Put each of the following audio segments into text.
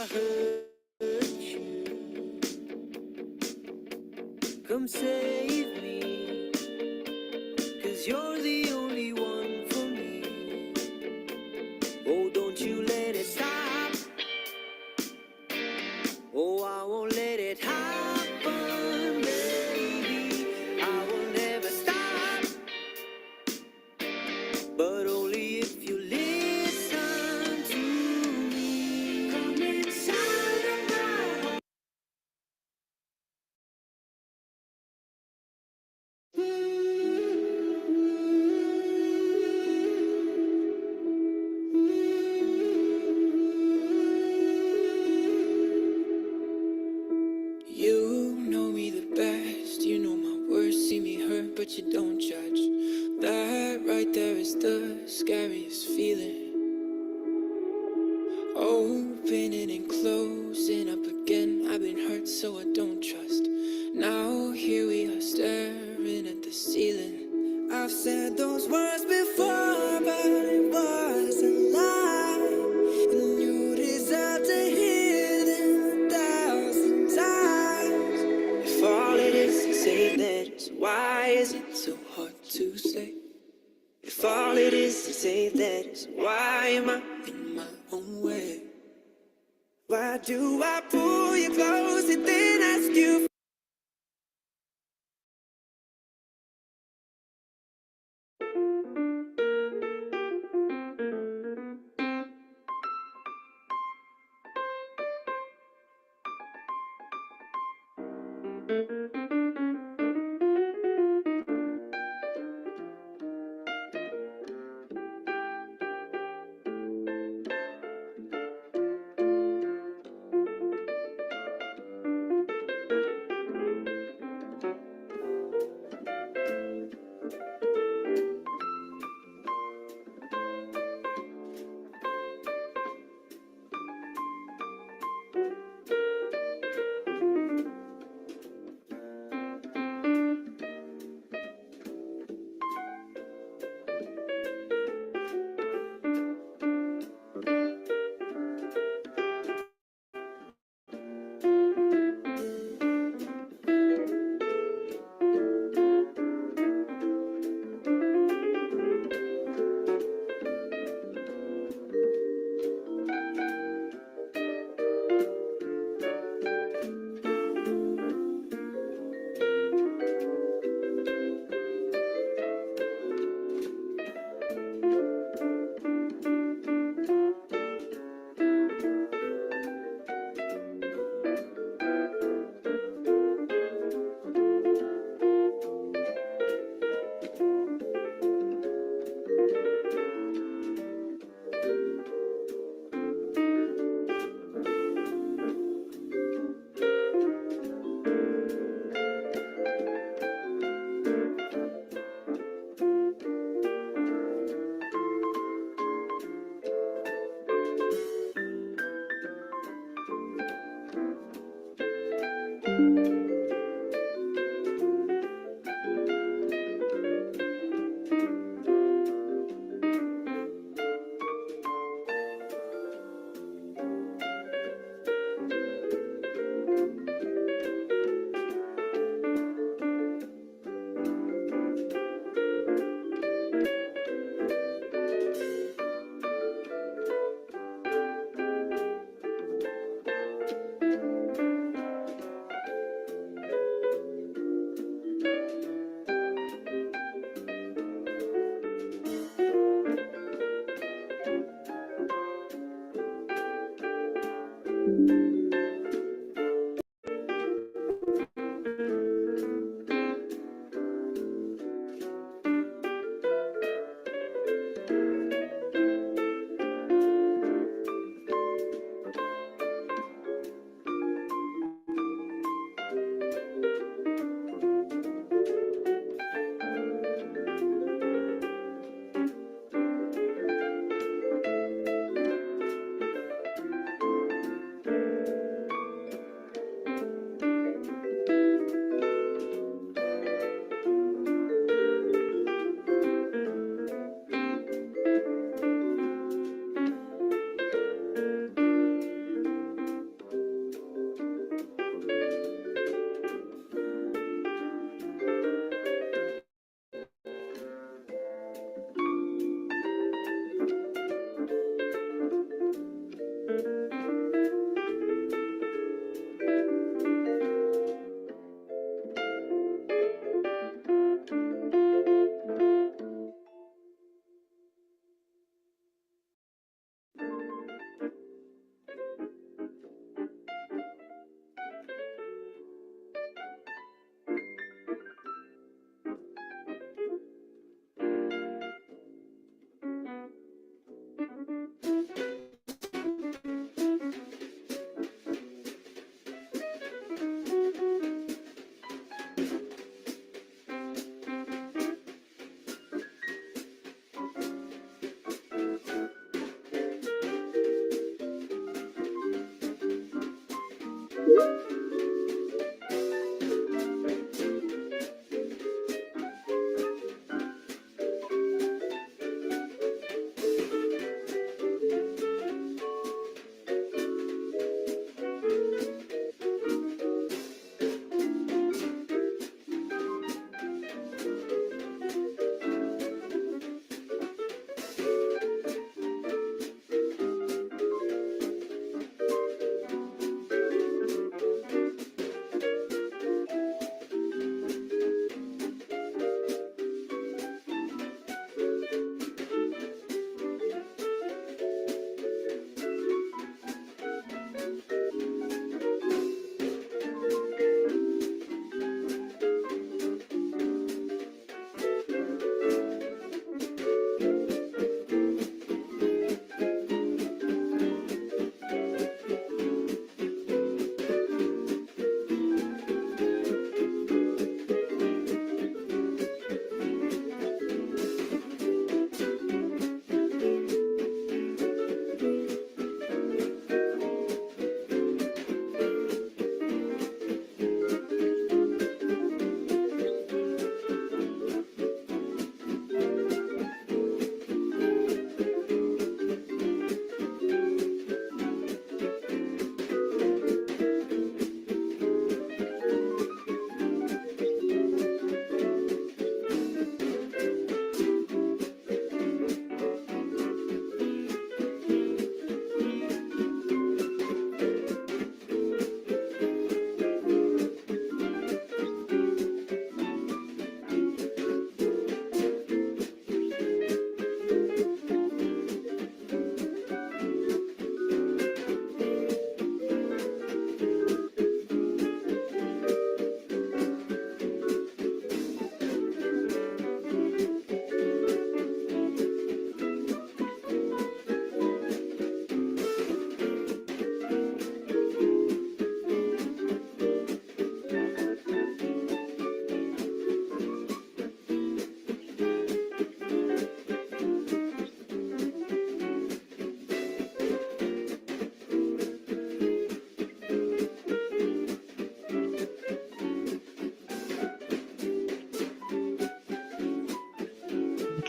I hurt you, come save me, 'cause you're the only one for me. Oh, don't you let it stop. Oh, I won't let it happen, baby. I will never stop, but only if you listen to me. Come inside of my home. You know me the best, you know my worst, see me hurt, but you don't judge. That right there is the scariest feeling. Opening and closing up again, I've been hurt so I don't trust. Now here we are staring at the ceiling. I've said those words before, but it was a lie. And you deserve to hear them 1,000 times. If all it is say that, why is it so hard to say? If all it is to say that, why am I in my own way? Why do I pull you close and then ask you?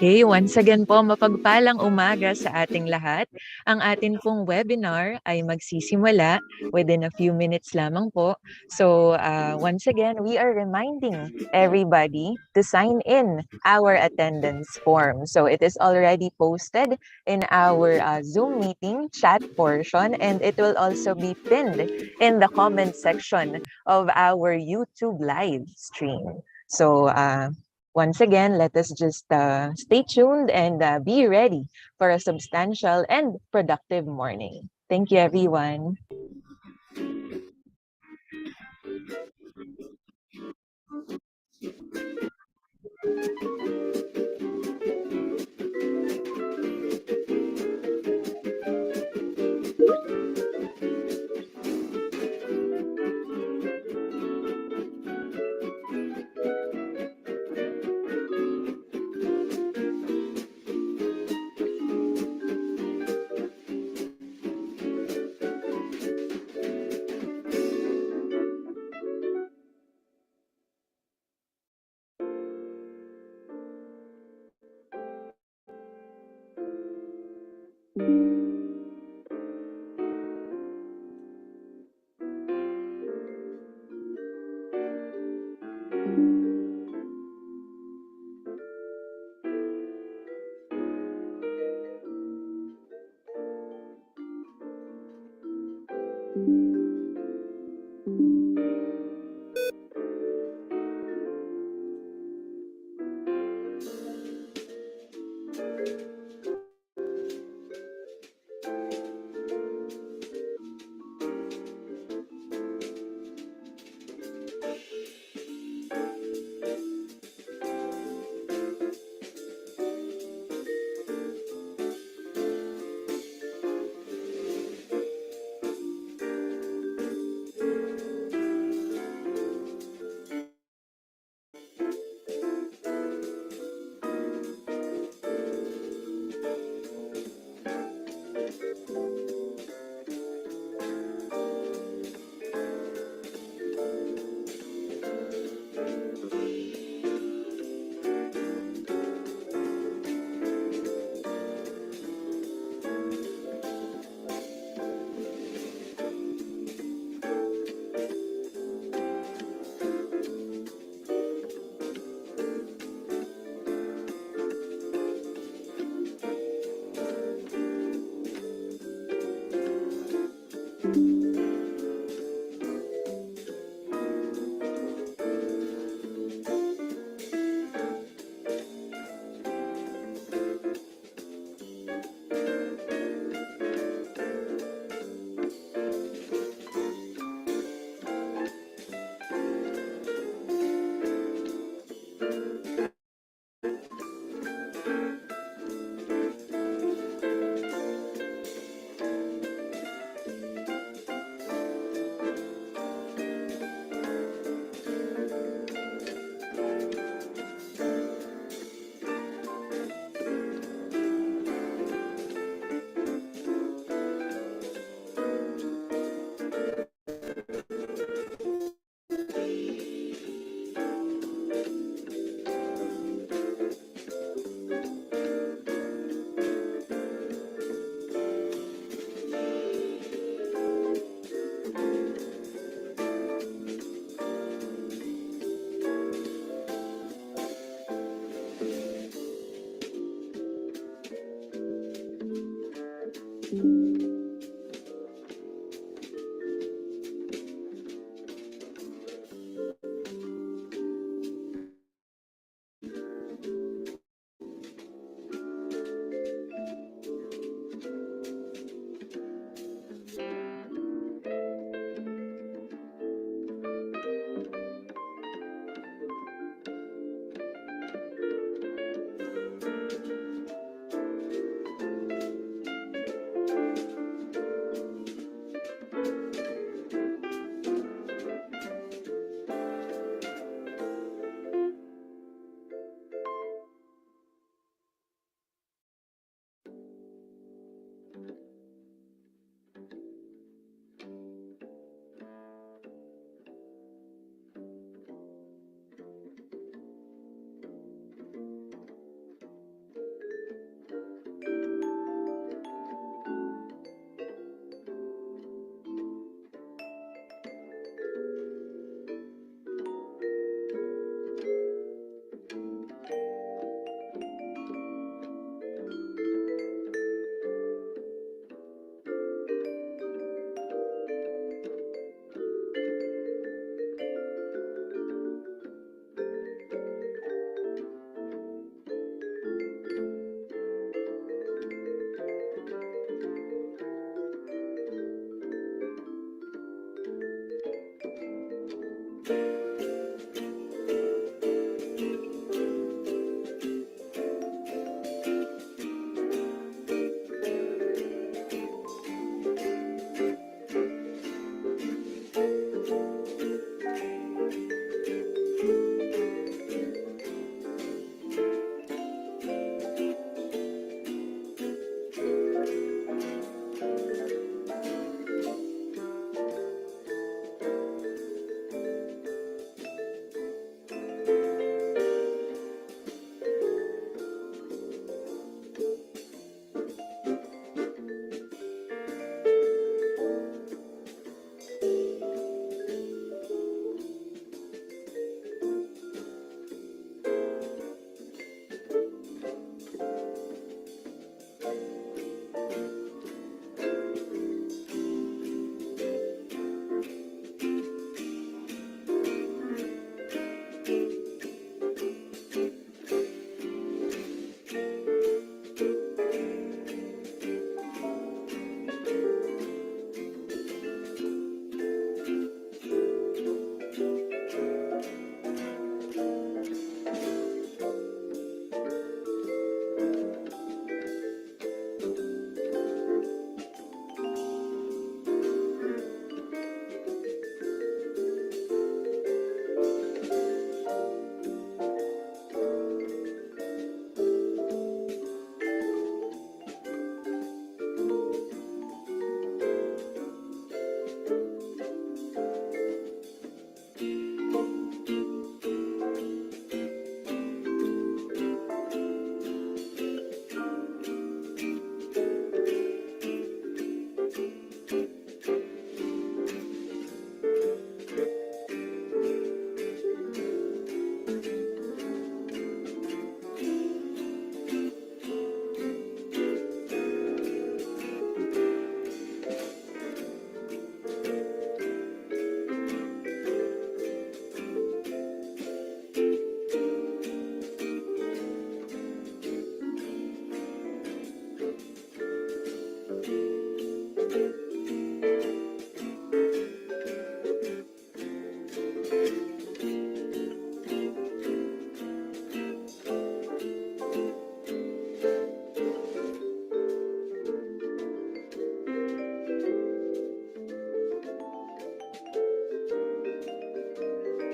Okay, once again po, mapagpalang umaga sa ating lahat. Ang atin pong webinar ay magsisimula within a few minutes lamang po. So once again, we are reminding everybody to sign in our attendance form. So it is already posted in our Zoom meeting chat portion, and it will also be pinned in the comment section of our YouTube live stream. So once again, let us just stay tuned and be ready for a substantial and productive morning. Thank you, everyone.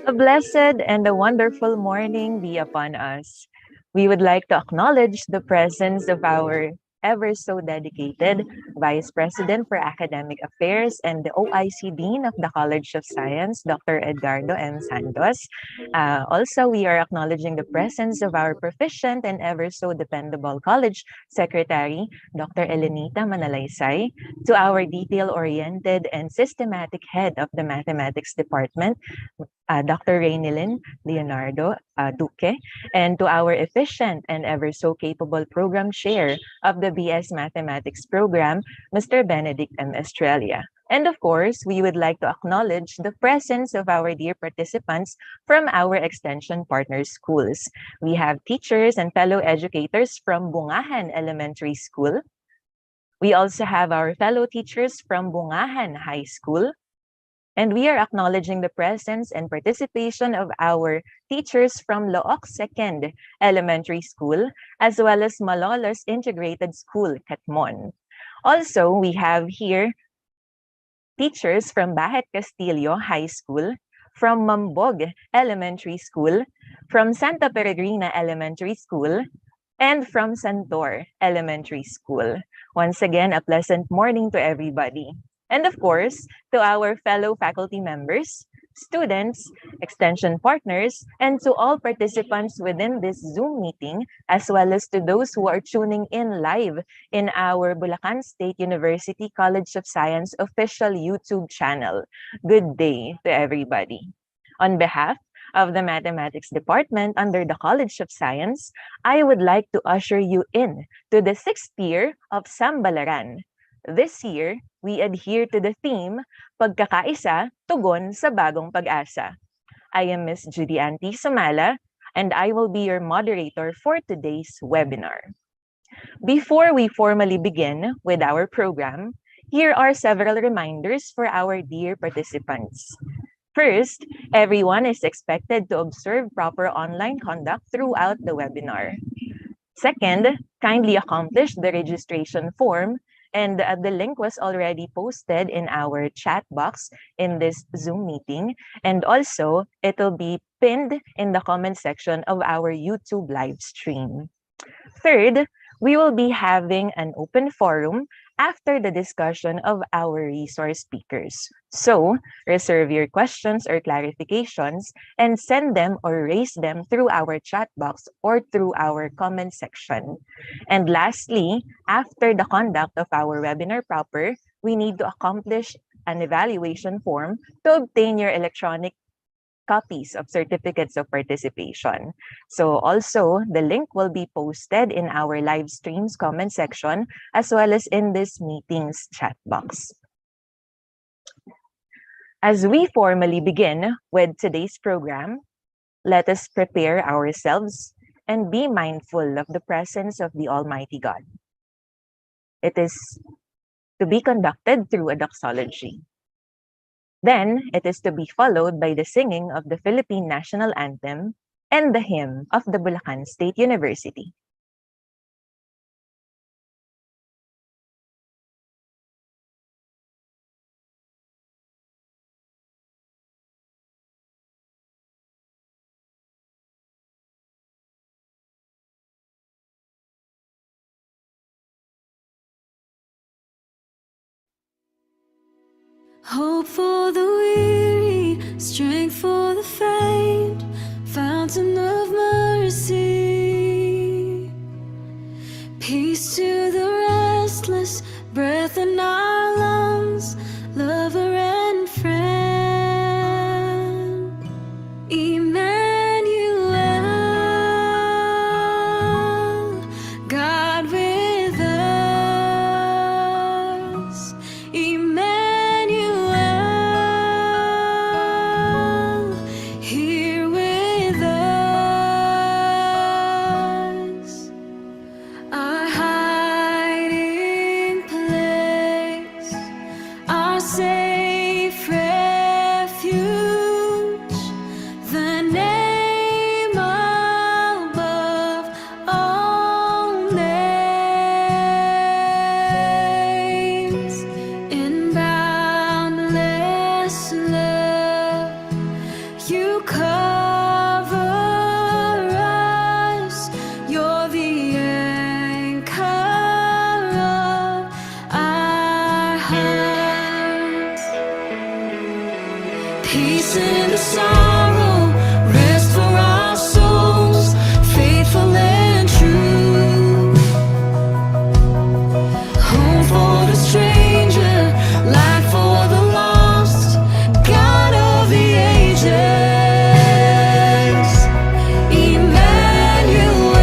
A blessed and a wonderful morning be upon us. We would like to acknowledge the presence of our ever so dedicated Vice President for Academic Affairs and the OIC Dean of the College of Science, Dr. Edgardo M. Santos. Also, we are acknowledging the presence of our proficient and ever so dependable College Secretary, Dr. Elenita Manalaysay, to our detail-oriented and systematic head of the Mathematics Department, Dr. Rainilyn Leonardo Duque, and to our efficient and ever so capable program chair of the the BS Mathematics program, Mr. Benedict M. Estrella. And of course, we would like to acknowledge the presence of our dear participants from our extension partner schools. We have teachers and fellow educators from Bungahan Elementary School. We also have our fellow teachers from Bungahan High School. And we are acknowledging the presence and participation of our teachers from Look Second Elementary School, as well as Malolos Integrated School, Catmon. Also, we have here teachers from Bahet Castillo High School, from Mambog Elementary School, from Santa Peregrina Elementary School, and from Santor Elementary School. Once again, a pleasant morning to everybody. And of course, to our fellow faculty members, students, extension partners, and to all participants within this Zoom meeting, as well as to those who are tuning in live in our Bulacan State University College of Science official YouTube channel. Good day to everybody. On behalf of the Mathematics Department under the College of Science, I would like to usher you in to the 6th year of Sambalaran. This year, we adhere to the theme, Pagkakaisa, Tugon sa Bagong Pag-asa. I am Ms. Judy Anty Sumala, and I will be your moderator for today's webinar. Before we formally begin with our program, here are several reminders for our dear participants. First, everyone is expected to observe proper online conduct throughout the webinar. Second, kindly accomplish the registration form, and the link was already posted in our chat box in this Zoom meeting. And also, it'll be pinned in the comment section of our YouTube live stream. Third, we will be having an open forum after the discussion of our resource speakers. So, reserve your questions or clarifications and send them or raise them through our chat box or through our comment section. And lastly, after the conduct of our webinar proper, we need to accomplish an evaluation form to obtain your electronic copies of certificates of participation. So also, the link will be posted in our live stream's comment section as well as in this meeting's chat box. As we formally begin with today's program, let us prepare ourselves and be mindful of the presence of the Almighty God. It is to be conducted through a doxology. Then, it is to be followed by the singing of the Philippine National Anthem and the hymn of the Bulacan State University. Hope for the weary, strength for the faint, fountain of mercy. Peace to the restless, breath in our lungs, lover and friend. Emmanuel, God with us. Emmanuel, here with us. Our hiding place, our safe refuge, the name above all names. In boundless love, you cover us. You're the anchor of our hearts. Peace in the sorrow, rest for our souls, faithful and true. Home for the stranger, life for the lost, God of the ages. Emmanuel,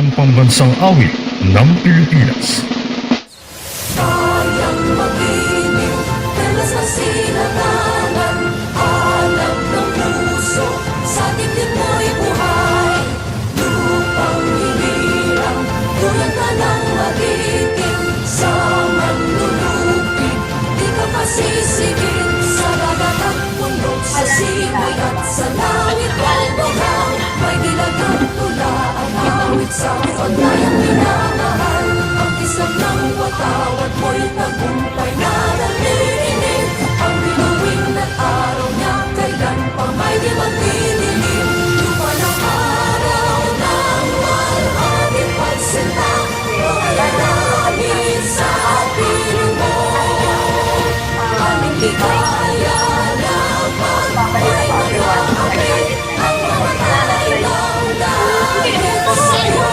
ang pambansang awit ng Pilipinas. Kayang mag-inip, dalas na sinatanan, alam ng puso, sa dibdib mo'y buhay. Lupang hinirang, tulad ka ng magiting, sa manlulupig, di ka pasisigin. Sa dagat at bundok, sa simoy at sa langit ang buhang, may dilagang tula ang awit sa paglayang minamahal. Ang kisap ng watawat mo'y tagumpay na nalilinig. Ang binuwing at araw niya kailan pa may di magdidilim. Lupa ng araw ng malhating pagsinta, malalangin sa piling mo. Aming di kaya na pagpapay mag-aapit ang mamatay ng dahil sa'yo.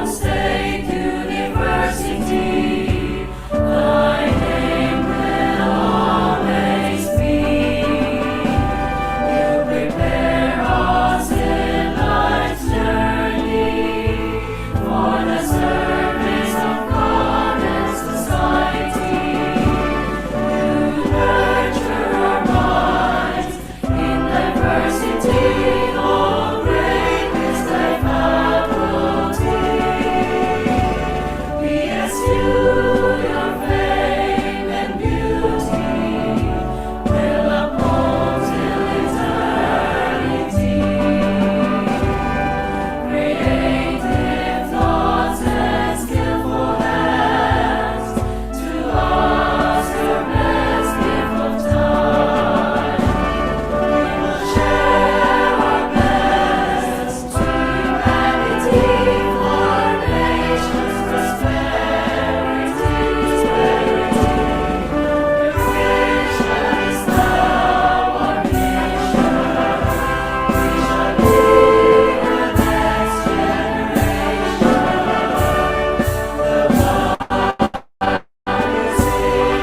State University, thy name will always be. You prepare us in life's journey for the service of God and society. You nurture our minds in diversity. Oh, great is thy faculty. BSU, your fame and beauty will uphold till eternity. Creative thoughts and skillful hands, to us your best gift of time. We will share our best to humanity for nation's prosperity. Your vision is now our mission. We shall lead the next generation. The one is ingrained in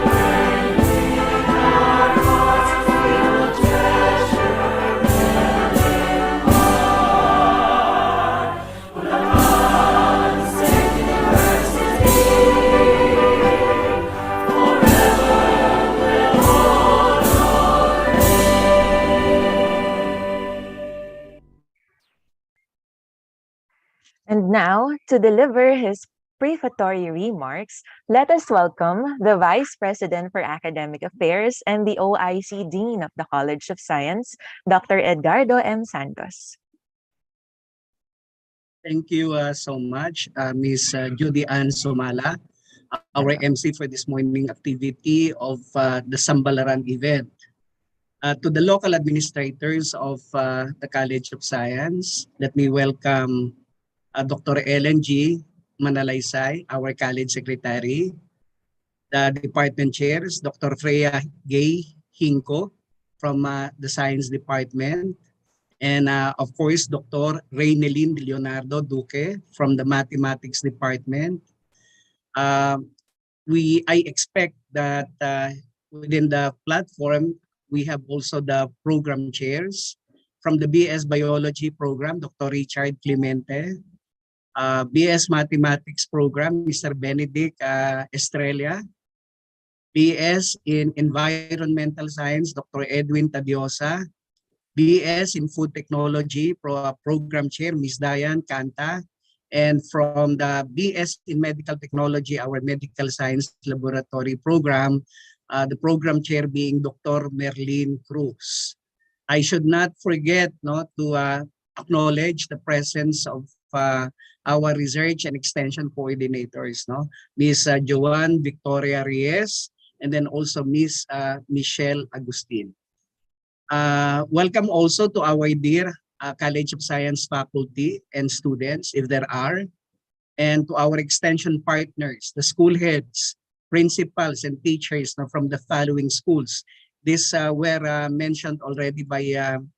our hearts. We will treasure and live on. Bulacan State University, forever will hold our And now, to deliver his prefatory remarks, let us welcome the Vice President for Academic Affairs and the OIC Dean of the College of Science, Dr. Edgardo M. Santos. Thank you so much, Ms. Judy Ann Sumala, our MC for this morning activity of the Sambalaran event. To the local administrators of the College of Science, let me welcome Dr. Ellen G. Manalaysay, our College Secretary, the department chairs, Dr. Freya Gay Hinko from the Science Department, and of course, Dr. Reynelyn Leonardo Duque from the Mathematics Department. I expect that within the platform, we have also the program chairs from the BS Biology program, Dr. Richard Clemente, BS Mathematics program, Mr. Benedict Estrella, BS in Environmental Science, Dr. Edwin Tadiosa, BS in Food Technology Program Chair, Ms. Diane Canta, and from the BS in Medical Technology, our Medical Science Laboratory Program, the Program Chair being Dr. Merlin Cruz. I should not forget to acknowledge the presence of our research and extension coordinators, Ms. Joanne Victoria Reyes, and then also Ms. Michelle Agustin. Welcome also to our dear College of Science faculty and students, if there are, and to our extension partners, the school heads, principals, and teachers from the following schools. These were mentioned already by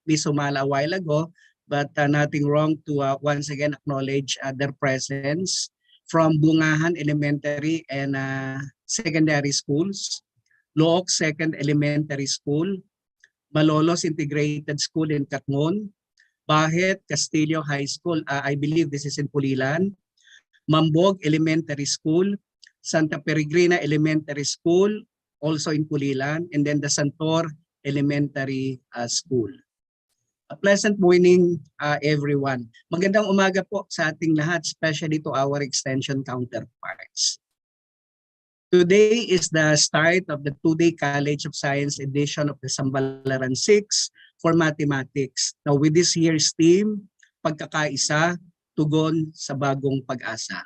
Ms. Umala a while ago, but nothing wrong to once again acknowledge their presence from Bungahan Elementary and Secondary Schools, Look Second Elementary School, Malolos Integrated School in Katmon, Bahet Castillo High School, I believe this is in Pulilan, Mambog Elementary School, Santa Peregrina Elementary School, also in Pulilan, and then the Santor Elementary School. A pleasant morning, everyone. Magandang umaga po sa ating lahat, especially to our extension counterparts. Today is the start of the two-day College of Science edition of the Sambalaran 6 for Mathematics. Now with this year's theme, pagkakaisa, tugon sa bagong pag-asa.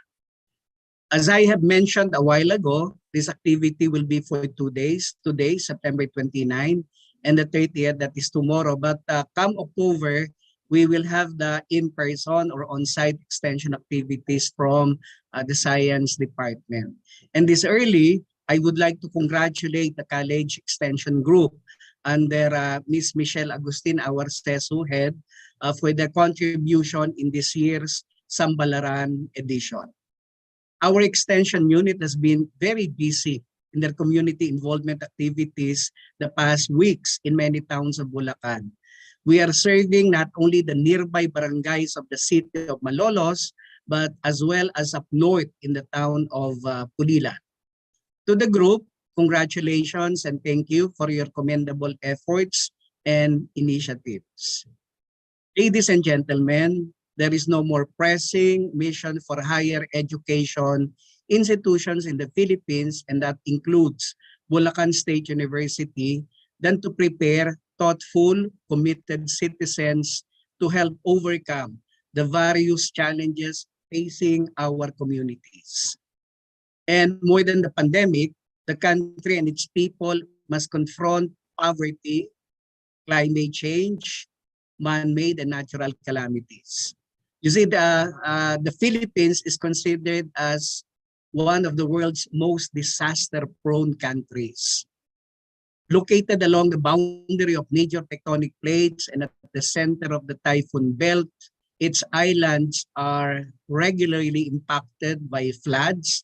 As I have mentioned a while ago, this activity will be for 2 days. Today, September 29, and the 30th, that is tomorrow. But come October, we will have the in-person or on-site extension activities from the Science Department. And this early, I would like to congratulate the College Extension Group under Ms. Michelle Agustin, our SESU head, for their contribution in this year's Sambalaran edition. Our extension unit has been very busy in their community involvement activities the past weeks in many towns of Bulacan. We are serving not only the nearby barangays of the city of Malolos, but as well as up north in the town of Pulilan. To the group, congratulations and thank you for your commendable efforts and initiatives. Ladies and gentlemen, there is no more pressing mission for higher education institutions in the Philippines, and that includes Bulacan State University, than to prepare thoughtful, committed citizens to help overcome the various challenges facing our communities. And more than the pandemic, the country and its people must confront poverty, climate change, man-made and natural calamities. You see, the Philippines is considered as one of the world's most disaster-prone countries. Located along the boundary of major tectonic plates and at the center of the typhoon belt, its islands are regularly impacted by floods,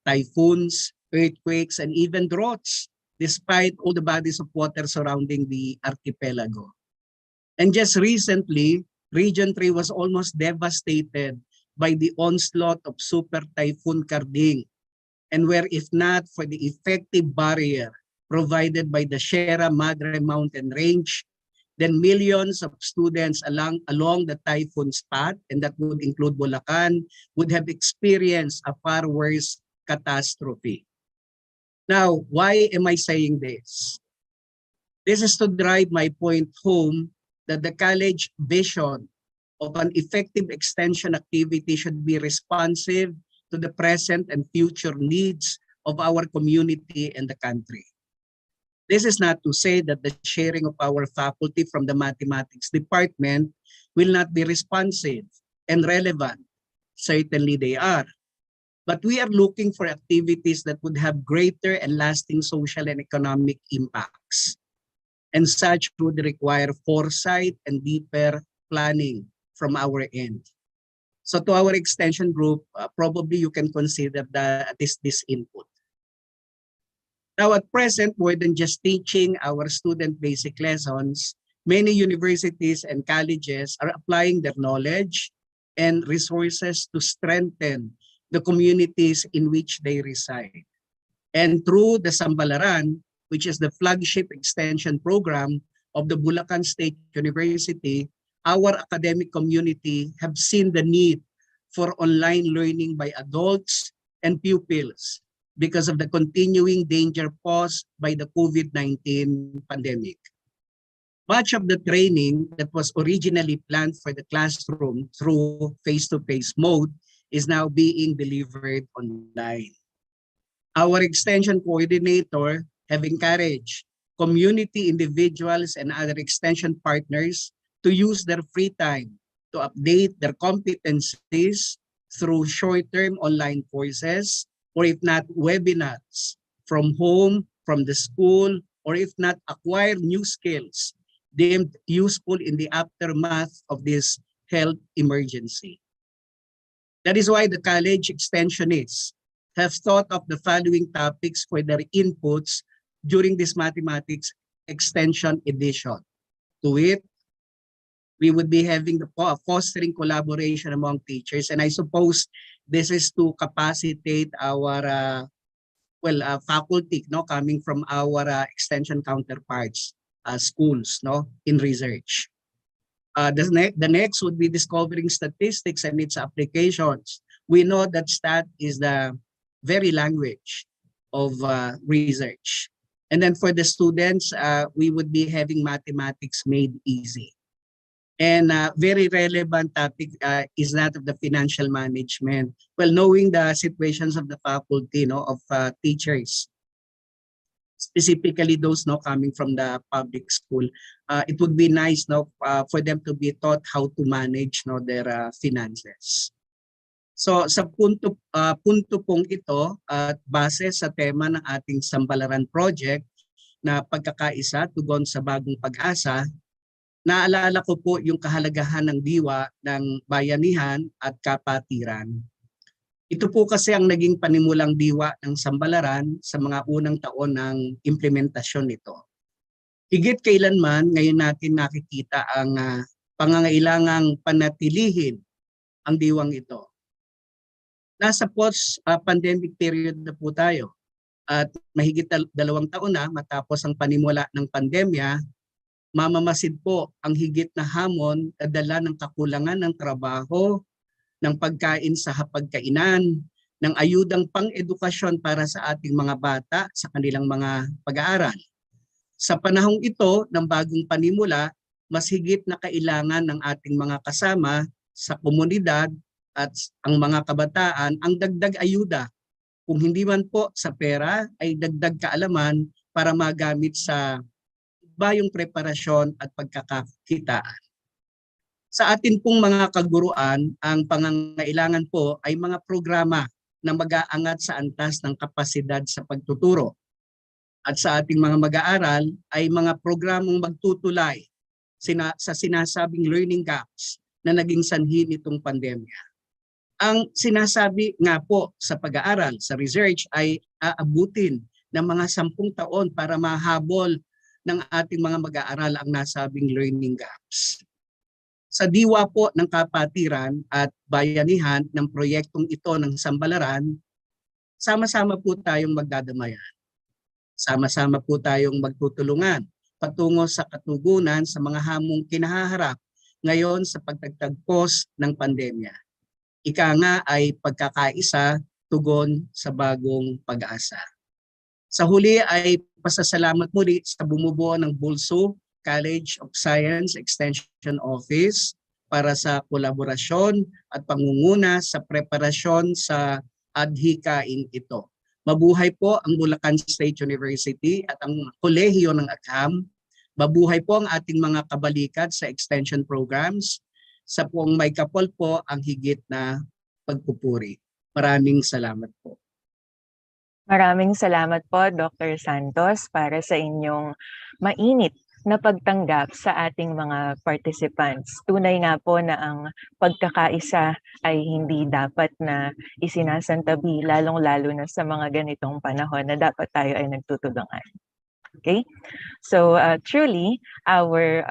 typhoons, earthquakes, and even droughts, despite all the bodies of water surrounding the archipelago. And just recently, Region 3 was almost devastated by the onslaught of Super Typhoon Karding, and where if not for the effective barrier provided by the Sierra Madre Mountain Range, then millions of students along the typhoon's path, and that would include Bulacan, would have experienced a far worse catastrophe. Now, why am I saying this? This is to drive my point home that the college vision of an effective extension activity should be responsive to the present and future needs of our community and the country. This is not to say that the sharing of our faculty from the mathematics department will not be responsive and relevant. Certainly they are. But we are looking for activities that would have greater and lasting social and economic impacts. And such would require foresight and deeper planning from our end. So to our extension group, probably you can consider this input. Now at present, more than just teaching our student basic lessons, many universities and colleges are applying their knowledge and resources to strengthen the communities in which they reside. And through the Sambalaran, which is the flagship extension program of the Bulacan State University, our academic community have seen the need for online learning by adults and pupils because of the continuing danger posed by the COVID-19 pandemic. Much of the training that was originally planned for the classroom through face-to-face mode is now being delivered online. Our extension coordinator have encouraged community individuals and other extension partners to use their free time to update their competencies through short-term online courses, or if not, webinars from home, from the school, or if not, acquire new skills deemed useful in the aftermath of this health emergency. That is why the college extensionists have thought of the following topics for their inputs during this mathematics extension edition. To it, we would be having the fostering collaboration among teachers, and I suppose this is to capacitate our faculty, no, coming from our extension counterparts, schools, no, in research. The next would be discovering statistics and its applications. We know that stat is the very language of research. And then for the students, we would be having mathematics made easy. And very relevant topic is that of the financial management. Well, knowing the situations of the faculty, no, of teachers, specifically those, no, coming from the public school, it would be nice, no, for them to be taught how to manage, no, their finances. So sa punto pong ito, base sa tema ng ating Sambalaran project na pagkakaisa tugon sa bagong pag-asa, naalala ko po yung kahalagahan ng diwa ng bayanihan at kapatiran. Ito po kasi ang naging panimulang diwa ng Sambalaran sa mga unang taon ng implementasyon nito. Higit kailanman, ngayon natin nakikita ang pangangailangang panatilihin ang diwang ito. Nasa post-pandemic period na po tayo at mahigit 2 taon na matapos ang panimula ng pandemya, mamamasid po ang higit na hamon na dala ng kakulangan ng trabaho, ng pagkain sa hapagkainan, ng ayudang pang-edukasyon para sa ating mga bata sa kanilang mga pag-aaral. Sa panahong ito ng bagong panimula, mas higit na kailangan ng ating mga kasama sa komunidad at ang mga kabataan ang dagdag ayuda. Kung hindi man po sa pera, ay dagdag kaalaman para magamit sa bayong preparasyon at pagkakakitaan. Sa atin pong mga kaguruan, ang pangangailangan po ay mga programa na mag-aangat sa antas ng kapasidad sa pagtuturo. At sa ating mga mag-aaral ay mga programang magtutulay sa sinasabing learning gaps na naging sanhi nitong pandemya. Ang sinasabi nga po sa pag-aaral, sa research ay aabutin ng mga 10 taon para mahabol ng ating mga mag-aaral ang nasabing learning gaps. Sa diwa po ng kapatiran at bayanihan ng proyektong ito ng Sambalaran, sama-sama po tayong magdadamayan. Sama-sama po tayong magtutulungan patungo sa katugunan sa mga hamong kinahaharap ngayon sa pagtagtagpos ng pandemya. Ika nga ay pagkakaisa, tugon sa bagong pag-asa. Sa huli ay pasasalamat muli sa bumubuo ng BulSU College of Science Extension Office para sa kolaborasyon at pangunguna sa preparasyon sa adhikain ito. Mabuhay po ang Bulacan State University at ang kolehiyo ng ACAM. Mabuhay po ang ating mga kabalikat sa extension programs. Sa buong may kapal po ang higit na pagpupuri. Maraming salamat po. Maraming salamat po, Dr. Santos, para sa inyong mainit na pagtanggap sa ating mga participants. Tunay nga po na ang pagkakaisa ay hindi dapat na isinasantabi, lalong-lalo na sa mga ganitong panahon na dapat tayo ay nagtutulungan. Okay? So truly, our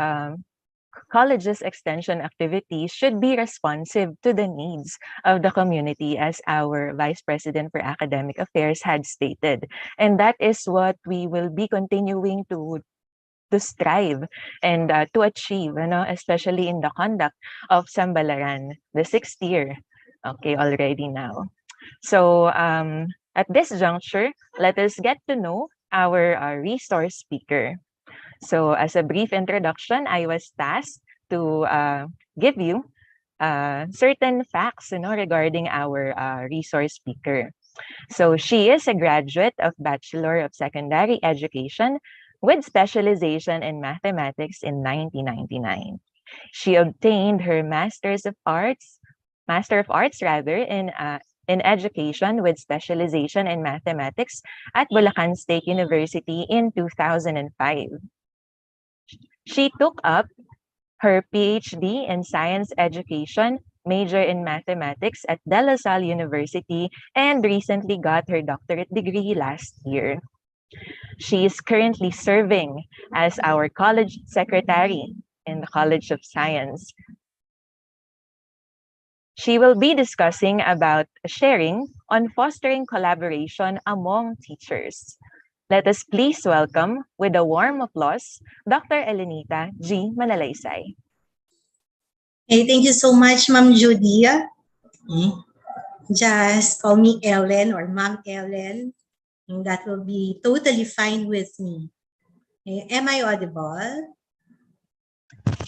college's extension activities should be responsive to the needs of the community, as our Vice President for Academic Affairs had stated. And that is what we will be continuing to strive and to achieve, especially in the conduct of Sambalaran, the 6th year, okay, already now. So at this juncture, let us get to know our resource speaker. So as a brief introduction, I was tasked to give you certain facts regarding our resource speaker. So she is a graduate of Bachelor of Secondary Education with specialization in mathematics in 1999. She obtained her Master of Arts rather, in education with specialization in mathematics at Bulacan State University in 2005. She took up her PhD in science education, major in mathematics at De La Salle University, and recently got her doctorate degree last year. She is currently serving as our college secretary in the College of Science. She will be discussing about sharing on fostering collaboration among teachers. Let us please welcome, with a warm applause, Dr. Elenita G. Manalaysay. Hey, thank you so much, Ma'am Judy. Just call me Ellen or Ma'am Ellen. That will be totally fine with me. Am I audible?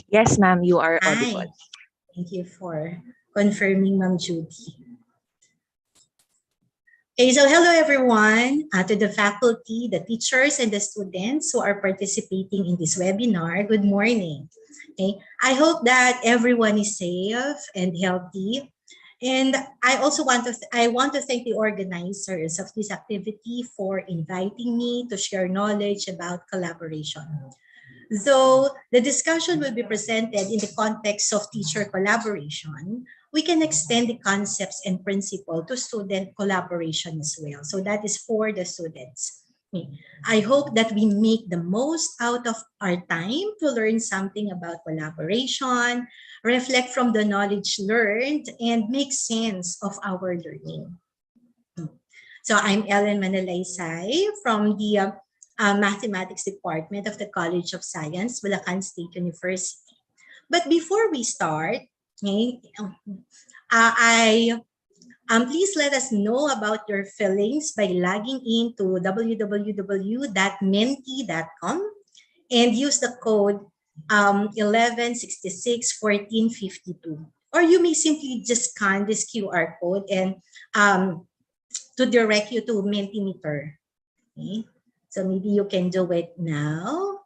Yes, ma'am, you are Hi. audible. Thank you for confirming, Ma'am Judy. Okay, so hello everyone, to the faculty, the teachers, and the students who are participating in this webinar. Good morning. Okay, I hope that everyone is safe and healthy. And I also want to thank the organizers of this activity for inviting me to share knowledge about collaboration. Though the discussion will be presented in the context of teacher collaboration, we can extend the concepts and principle to student collaboration as well. So that is for the students. I hope that we make the most out of our time to learn something about collaboration, reflect from the knowledge learned, and make sense of our learning. So I'm Ellen Manalaysay from the Mathematics Department of the College of Science, Bulacan State University. But before we start, okay, please let us know about your feelings by logging into www.menti.com and use the code 11661452. Or you may simply just scan this QR code and to direct you to Mentimeter. Okay? So maybe you can do it now.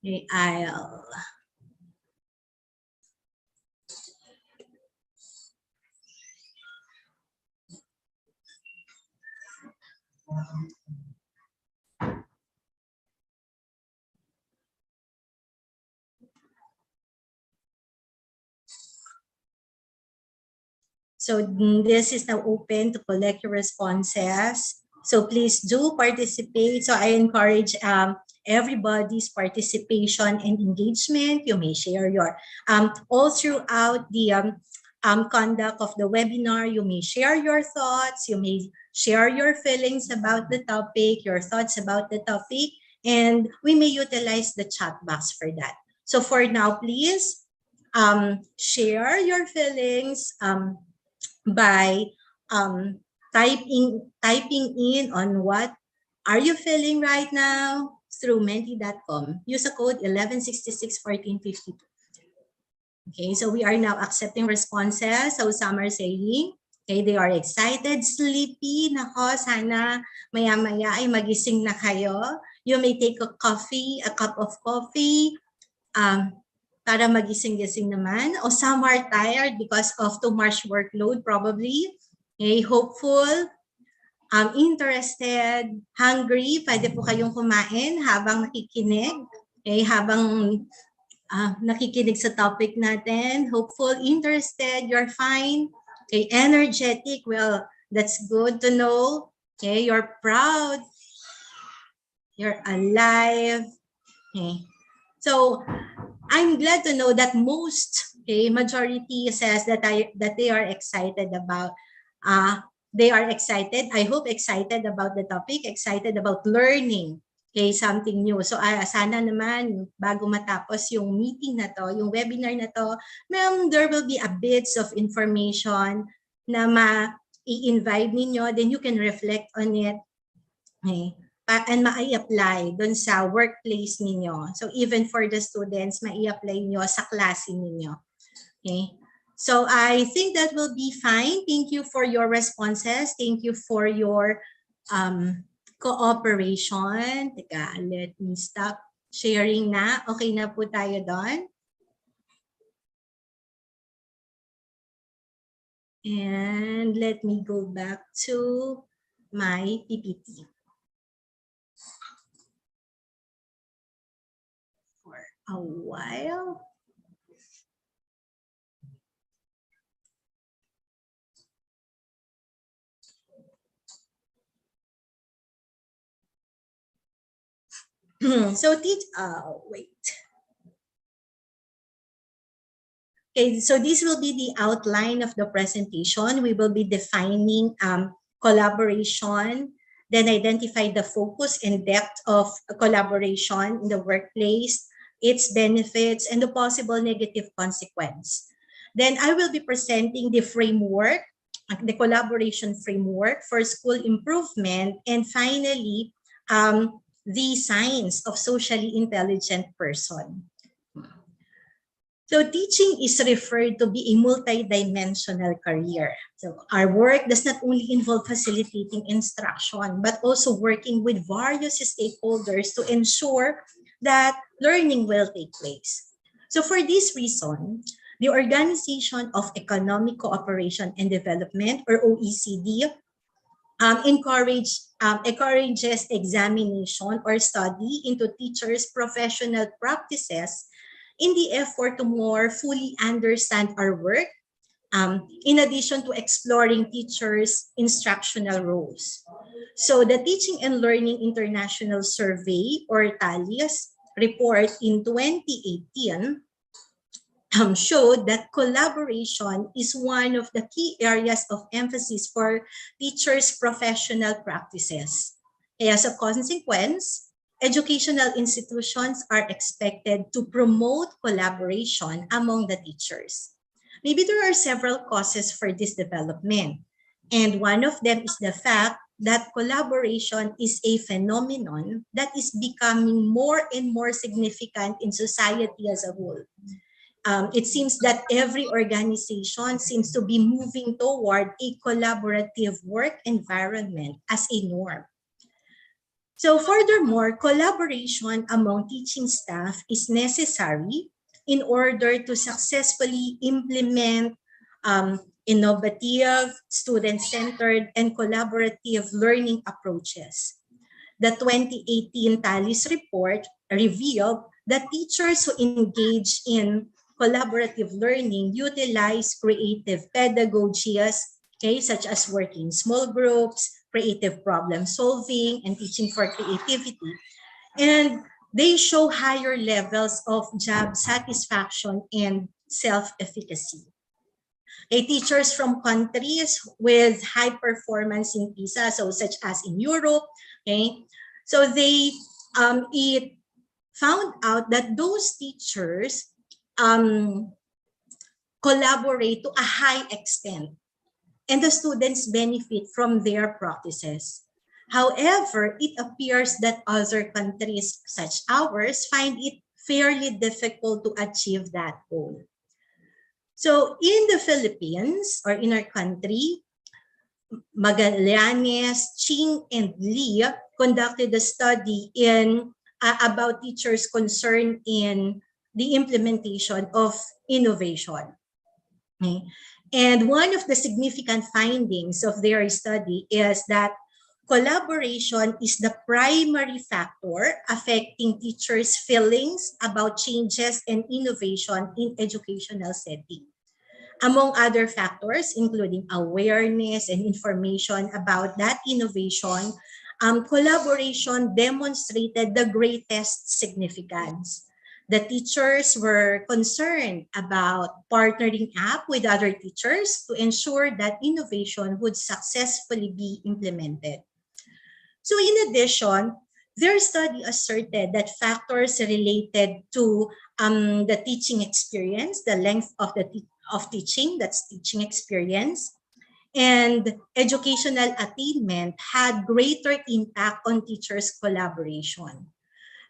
Okay, I'll So this is now open to collect your responses. So please do participate. So I encourage everybody's participation and engagement. You may share your, all throughout the conduct of the webinar, you may share your thoughts, you may share your feelings about the topic, your thoughts about the topic, and we may utilize the chat box for that. So for now, please share your feelings by typing in on what are you feeling right now through menti.com. Use the code 11661452. Okay, so we are now accepting responses. So some are saying, okay, they are excited, sleepy. Nako, sana maya-maya ay magising na kayo. You may take a cup of coffee, para magising-gising naman. O some are tired because of too much workload probably. Okay, hopeful, interested, hungry. Pwede po kayong kumain habang nakikinig. Okay, habang nakikinig sa topic natin. Hopeful, interested, you're fine. Okay, energetic. Well, that's good to know. Okay, you're proud. You're alive. Okay. So I'm glad to know that most, okay, majority says that they are excited about, they are excited. I hope excited about the topic, excited about learning, okay, something new. So sana naman bago matapos yung meeting na to, yung webinar na to, there will be a bits of information na i-invite ninyo, then you can reflect on it. Okay. And ma-i-apply dun sa workplace ninyo. So even for the students, ma-i-apply nyo sa klase ninyo. Okay? So I think that will be fine. Thank you for your responses. Thank you for your cooperation. Teka, let me stop sharing na. Okay na po tayo doon. And let me go back to my PPT. For a while. So wait. Okay, so this will be the outline of the presentation. We will be defining collaboration, then identify the focus and depth of collaboration in the workplace, its benefits, and the possible negative consequence. Then I will be presenting the framework, the collaboration framework for school improvement, and finally, the signs of socially intelligent person. So teaching is referred to be a multidimensional career. So our work does not only involve facilitating instruction, but also working with various stakeholders to ensure that learning will take place. So for this reason, the Organization of Economic Cooperation and Development, or OECD, encourages examination or study into teachers' professional practices in the effort to more fully understand our work, in addition to exploring teachers' instructional roles. So the Teaching and Learning International Survey, or TALIS, report in 2018 showed that collaboration is one of the key areas of emphasis for teachers' professional practices. As a consequence, educational institutions are expected to promote collaboration among the teachers. Maybe there are several causes for this development, and one of them is the fact that collaboration is a phenomenon that is becoming more and more significant in society as a whole. It seems that every organization seems to be moving toward a collaborative work environment as a norm. So furthermore, collaboration among teaching staff is necessary in order to successfully implement innovative, student-centered, and collaborative learning approaches. The 2018 TALIS report revealed that teachers who engage in collaborative learning utilize creative pedagogies, okay, such as working in small groups, creative problem solving, and teaching for creativity. And they show higher levels of job satisfaction and self-efficacy. Okay, teachers from countries with high performance in PISA, so such as in Europe, okay, so it found out that those teachers collaborate to a high extent, and the students benefit from their practices. However, it appears that other countries, such ours, find it fairly difficult to achieve that goal. So in the Philippines, or in our country, Magallanes, Ching, and Lee conducted a study about teachers' concern in the implementation of innovation. Okay. And one of the significant findings of their study is that collaboration is the primary factor affecting teachers' feelings about changes and innovation in educational setting. Among other factors, including awareness and information about that innovation, collaboration demonstrated the greatest significance. The teachers were concerned about partnering up with other teachers to ensure that innovation would successfully be implemented. So in addition, their study asserted that factors related to the teaching experience, the length of teaching, that's teaching experience, and educational attainment had greater impact on teachers' collaboration.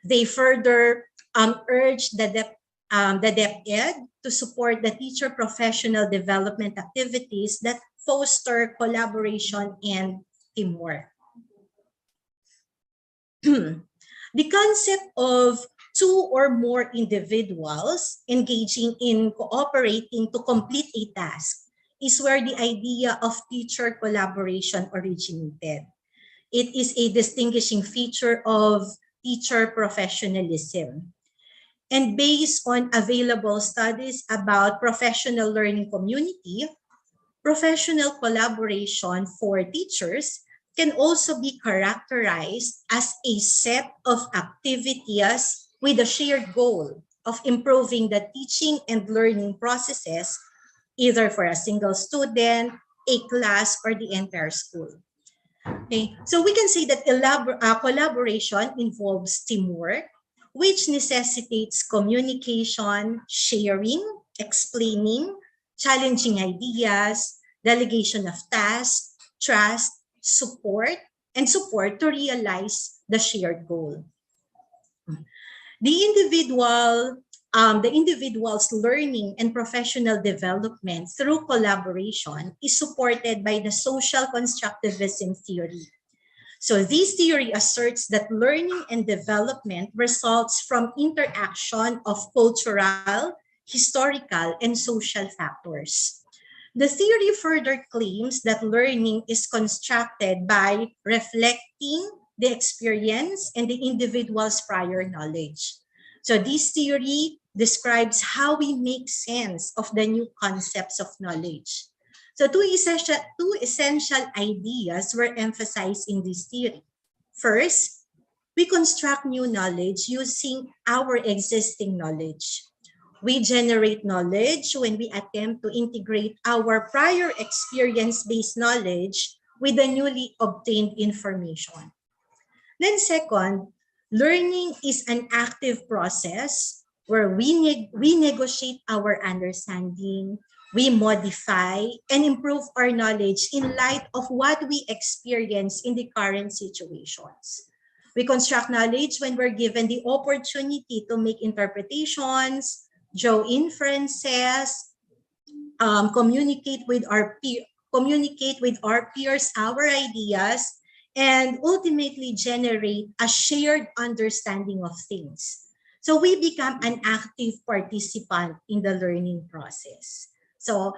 They further urged the DepEd to support the teacher professional development activities that foster collaboration and teamwork. The concept of two or more individuals engaging in cooperating to complete a task is where the idea of teacher collaboration originated. It is a distinguishing feature of teacher professionalism. And based on available studies about professional learning community, professional collaboration for teachers can also be characterized as a set of activities with a shared goal of improving the teaching and learning processes, either for a single student, a class, or the entire school. Okay, so we can say that collaboration involves teamwork, which necessitates communication, sharing, explaining, challenging ideas, delegation of tasks, trust, support, and support to realize the shared goal. The individual's learning and professional development through collaboration is supported by the social constructivism theory. So this theory asserts that learning and development results from interaction of cultural, historical, and social factors. The theory further claims that learning is constructed by reflecting the experience and the individual's prior knowledge. So this theory describes how we make sense of the new concepts of knowledge. So two essential ideas were emphasized in this theory. First, we construct new knowledge using our existing knowledge. We generate knowledge when we attempt to integrate our prior experience-based knowledge with the newly obtained information. Then second, learning is an active process where we negotiate our understanding, we modify and improve our knowledge in light of what we experience in the current situations. We construct knowledge when we're given the opportunity to make interpretations, draw inferences, communicate with our peers our ideas, and ultimately generate a shared understanding of things. So we become an active participant in the learning process. So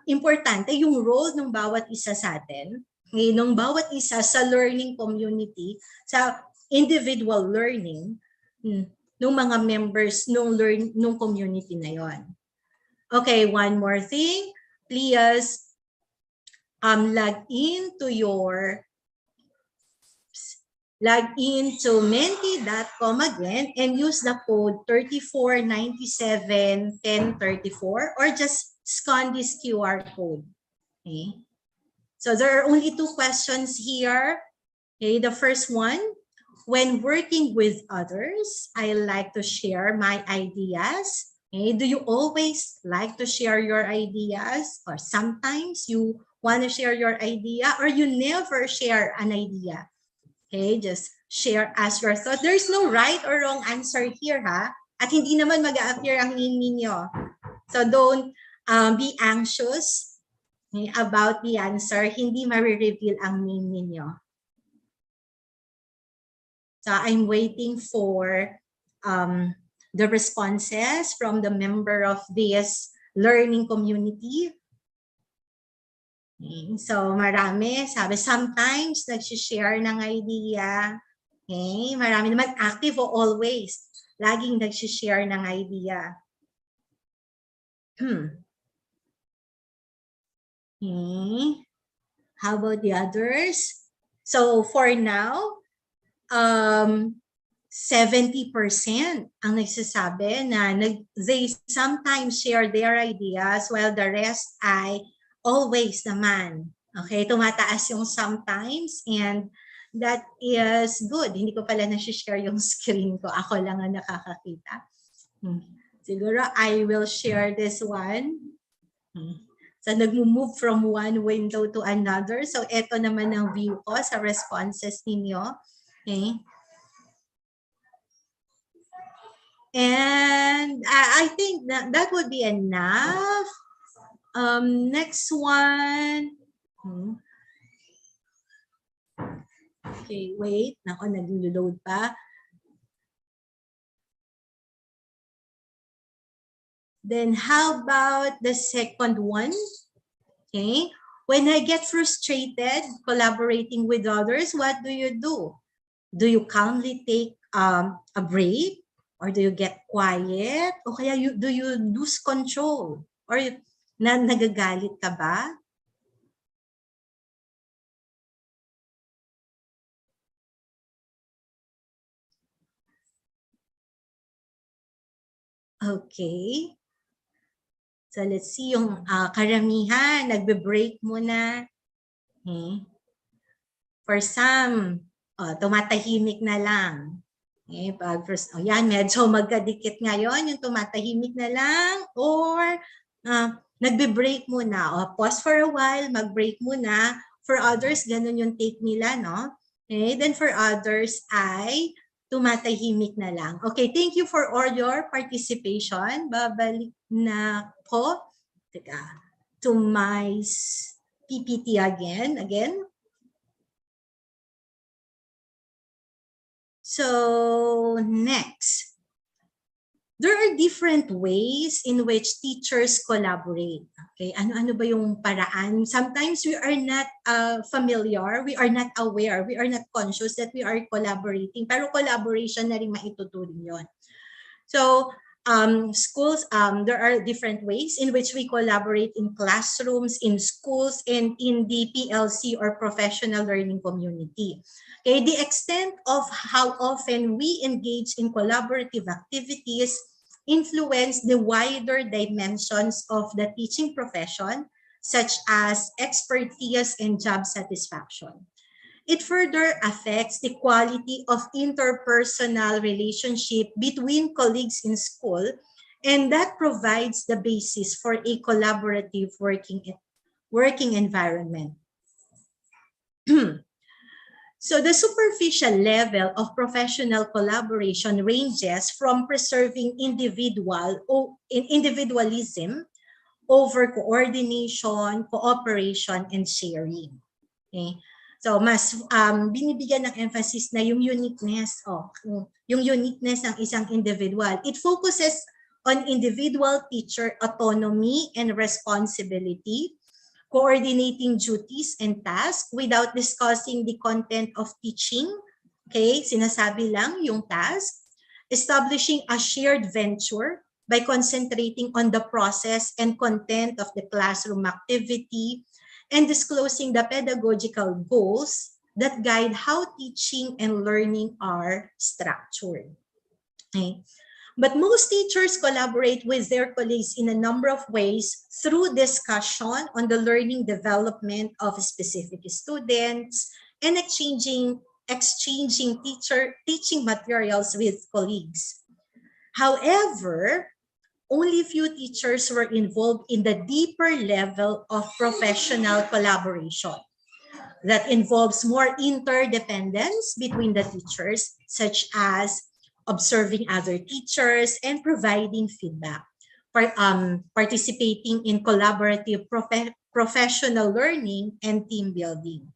importante yung role ng bawat isa sa atin, ng bawat isa sa learning community, sa individual learning, ng mga members nung community na yon. Okay, one more thing. Please log into menti.com again and use the code 34971034 or just scan this QR code. Okay. So there are only two questions here. Okay, the first one, when working with others, I like to share my ideas. Okay, do you always like to share your ideas, or sometimes you want to share your idea, or you never share an idea? Okay, just share as your thought. There's no right or wrong answer here, ha? At hindi naman mag-a-appear ang name ninyo. So don't be anxious about the answer. Hindi ma-reveal ang name ninyo. So I'm waiting for the responses from the member of this learning community. Okay, so marami, sabi, sometimes nagsishare ng idea. Okay, marami naman active o always. Laging nagsishare ng idea. Okay. How about the others? So for now, 70% ang nagsasabi na they sometimes share their ideas while the rest ay always naman. Okay, tumataas yung sometimes and that is good. Hindi ko pala na-share yung screen ko. Ako lang ang nakakakita. Siguro I will share this one. So nag-move from one window to another. So ito naman ang view ko sa responses ninyo. Okay. And I think that would be enough. Next one. Okay, wait. Nako, nag-load pa. Then how about the second one? Okay. When I get frustrated collaborating with others, what do you do? Do you calmly take a break? Or do you get quiet? O kaya do you lose control? Or nagagalit ka ba? Okay. So let's see yung karamihan, nagbe-break muna. Okay. For some, tumatahimik na lang. Okay, pag first, yan, medyo magkadikit ngayon, yung tumatahimik na lang, or nagbe-break muna, o pause for a while, mag-break muna. For others, ganun yung take nila, no? Okay, then for others ay tumatahimik na lang. Okay, thank you for all your participation. Babalik na ko. Teka, to my PPT again. So next, there are different ways in which teachers collaborate. Okay, ano-ano ba yung paraan? Sometimes we are not familiar, we are not aware, we are not conscious that we are collaborating. Pero collaboration na rin maituturing yon. So schools, there are different ways in which we collaborate in classrooms, in schools, and in the PLC or professional learning community. Okay, the extent of how often we engage in collaborative activities influence the wider dimensions of the teaching profession, such as expertise and job satisfaction. It further affects the quality of interpersonal relationship between colleagues in school, and that provides the basis for a collaborative working environment. So the superficial level of professional collaboration ranges from preserving individualism over coordination, cooperation, and sharing. Okay? So mas binibigyan ng emphasis na yung uniqueness, yung uniqueness ng isang individual. It focuses on individual teacher autonomy and responsibility, coordinating duties and tasks without discussing the content of teaching. Okay, sinasabi lang yung task. Establishing a shared venture by concentrating on the process and content of the classroom activity, and disclosing the pedagogical goals that guide how teaching and learning are structured. Okay. But most teachers collaborate with their colleagues in a number of ways through discussion on the learning development of specific students and exchanging teaching materials with colleagues. However, only few teachers were involved in the deeper level of professional collaboration that involves more interdependence between the teachers, such as observing other teachers and providing feedback, participating in collaborative professional learning and team building.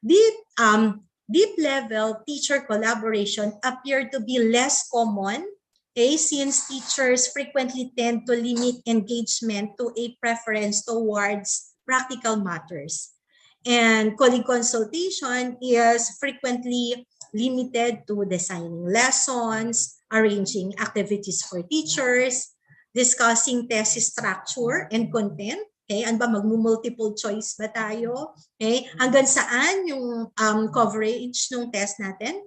Deep level teacher collaboration appear to be less common, since teachers frequently tend to limit engagement to a preference towards practical matters. And colleague consultation is frequently limited to designing lessons, arranging activities for teachers, discussing test structure and content. Okay, ano ba, mag-multiple choice ba tayo? Okay, hanggang saan yung coverage ng test natin?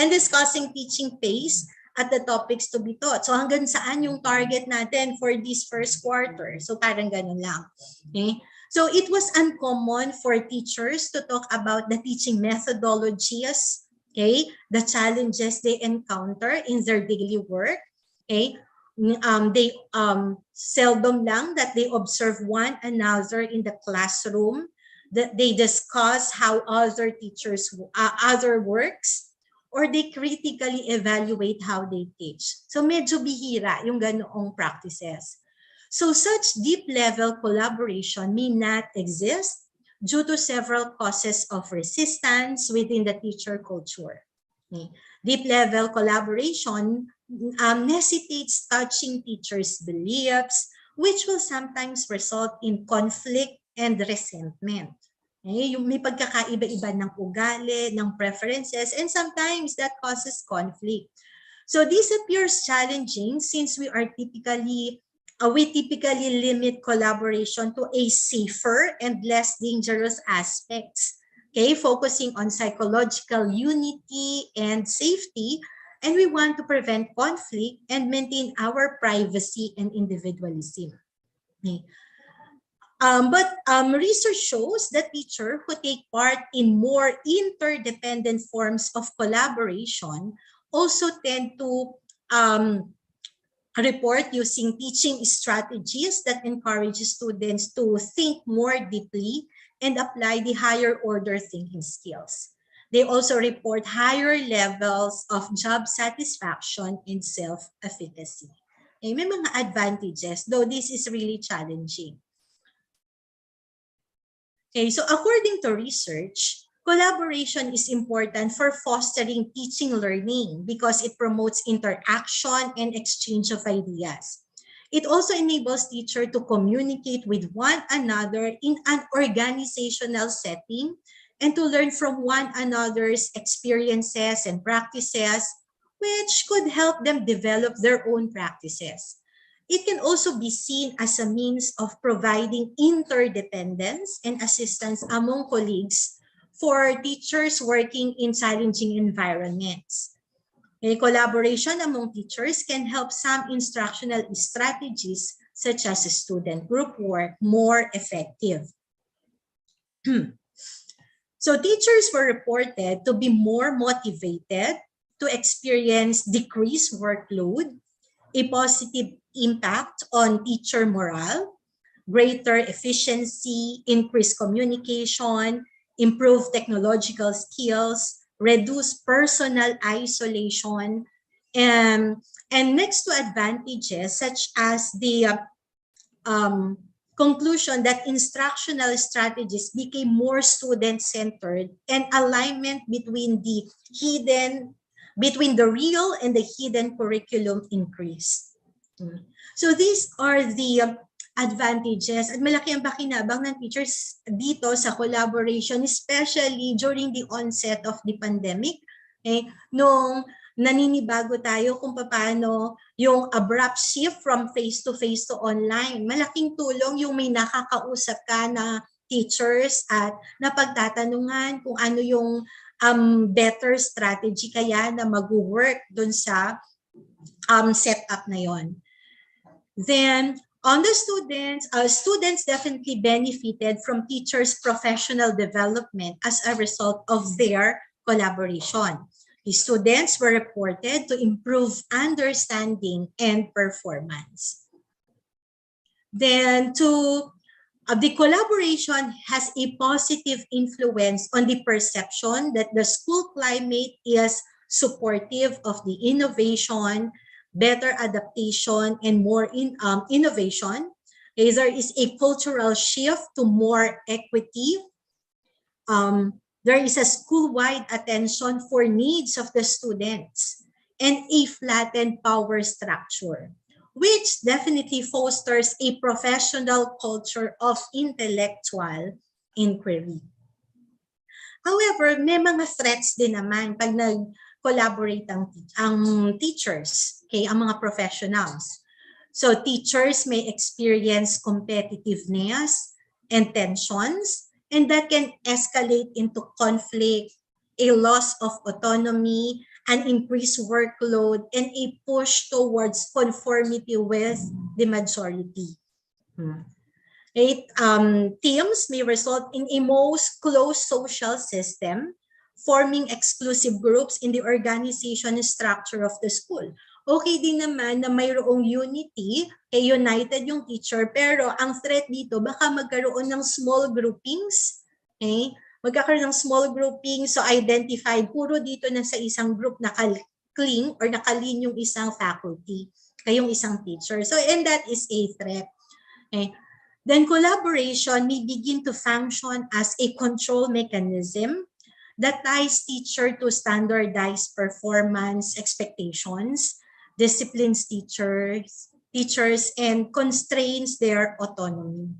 And discussing teaching pace at the topics to be taught. So hanggang saan yung target natin for this first quarter? So parang ganun lang. Okay? So it was uncommon for teachers to talk about the teaching methodologies, okay, the challenges they encounter in their daily work. Okay, they seldom lang that they observe one another in the classroom, that they discuss how other teachers other works, or they critically evaluate how they teach. So medyo bihira yung ganoong practices. So such deep level collaboration may not exist due to several causes of resistance within the teacher culture. Okay. Deep level collaboration necessitates touching teachers' beliefs, which will sometimes result in conflict and resentment. Okay? Yung may pagkakaiba-iba ng ugali, ng preferences, and sometimes that causes conflict. So this appears challenging since we typically limit collaboration to a safer and less dangerous aspects. Okay, focusing on psychological unity and safety, and we want to prevent conflict and maintain our privacy and individualism. Okay. But research shows that teachers who take part in more interdependent forms of collaboration also tend to report using teaching strategies that encourage students to think more deeply and apply the higher order thinking skills. They also report higher levels of job satisfaction and self-efficacy. Okay, may mga advantages, though this is really challenging. Okay, so according to research, collaboration is important for fostering teaching learning because it promotes interaction and exchange of ideas. It also enables teachers to communicate with one another in an organizational setting and to learn from one another's experiences and practices, which could help them develop their own practices. It can also be seen as a means of providing interdependence and assistance among colleagues for teachers working in challenging environments. A collaboration among teachers can help some instructional strategies such as student group work more effective. So teachers were reported to be more motivated, to experience decreased workload, a positive impact on teacher morale, greater efficiency, increased communication, improved technological skills, reduced personal isolation, and next to advantages such as the conclusion that instructional strategies became more student-centered and alignment between the real and the hidden curriculum increased. So these are the advantages at malaki ang pakinabang ng teachers dito sa collaboration, especially during the onset of the pandemic. Okay? Nung naninibago tayo kung paano yung abrupt shift from face-to-face to online. Malaking tulong yung may nakakausap ka na teachers at napagtatanungan kung ano yung better strategy kaya na mag-work dun sa setup na yon. Then, on the students definitely benefited from teachers' professional development as a result of their collaboration. The students were reported to improve understanding and performance. Then, the collaboration has a positive influence on the perception that the school climate is supportive of the innovation, better adaptation, and more innovation. There is a cultural shift to more equity. There is a school-wide attention for needs of the students and a flattened power structure, which definitely fosters a professional culture of intellectual inquiry. However, may mga threats din naman pag nag-collaborate ang teachers, okay, ang mga professionals. So teachers may experience competitiveness and tensions, and that can escalate into conflict, a loss of autonomy, an increased workload, and a push towards conformity with the majority. Teams may result in a most closed social system, forming exclusive groups in the organization structure of the school. Okay din naman na mayroong unity, united yung teacher, pero ang threat dito, baka magkaroon ng small groupings. Okay? Magkakaroon ng small groupings, so identified, puro dito na sa isang group naka-cling or naka-lean yung isang faculty, kayong isang teacher. So, and that is a threat. Okay? Then collaboration may begin to function as a control mechanism that ties teacher to standardized performance expectations, disciplines teachers, and constrains their autonomy.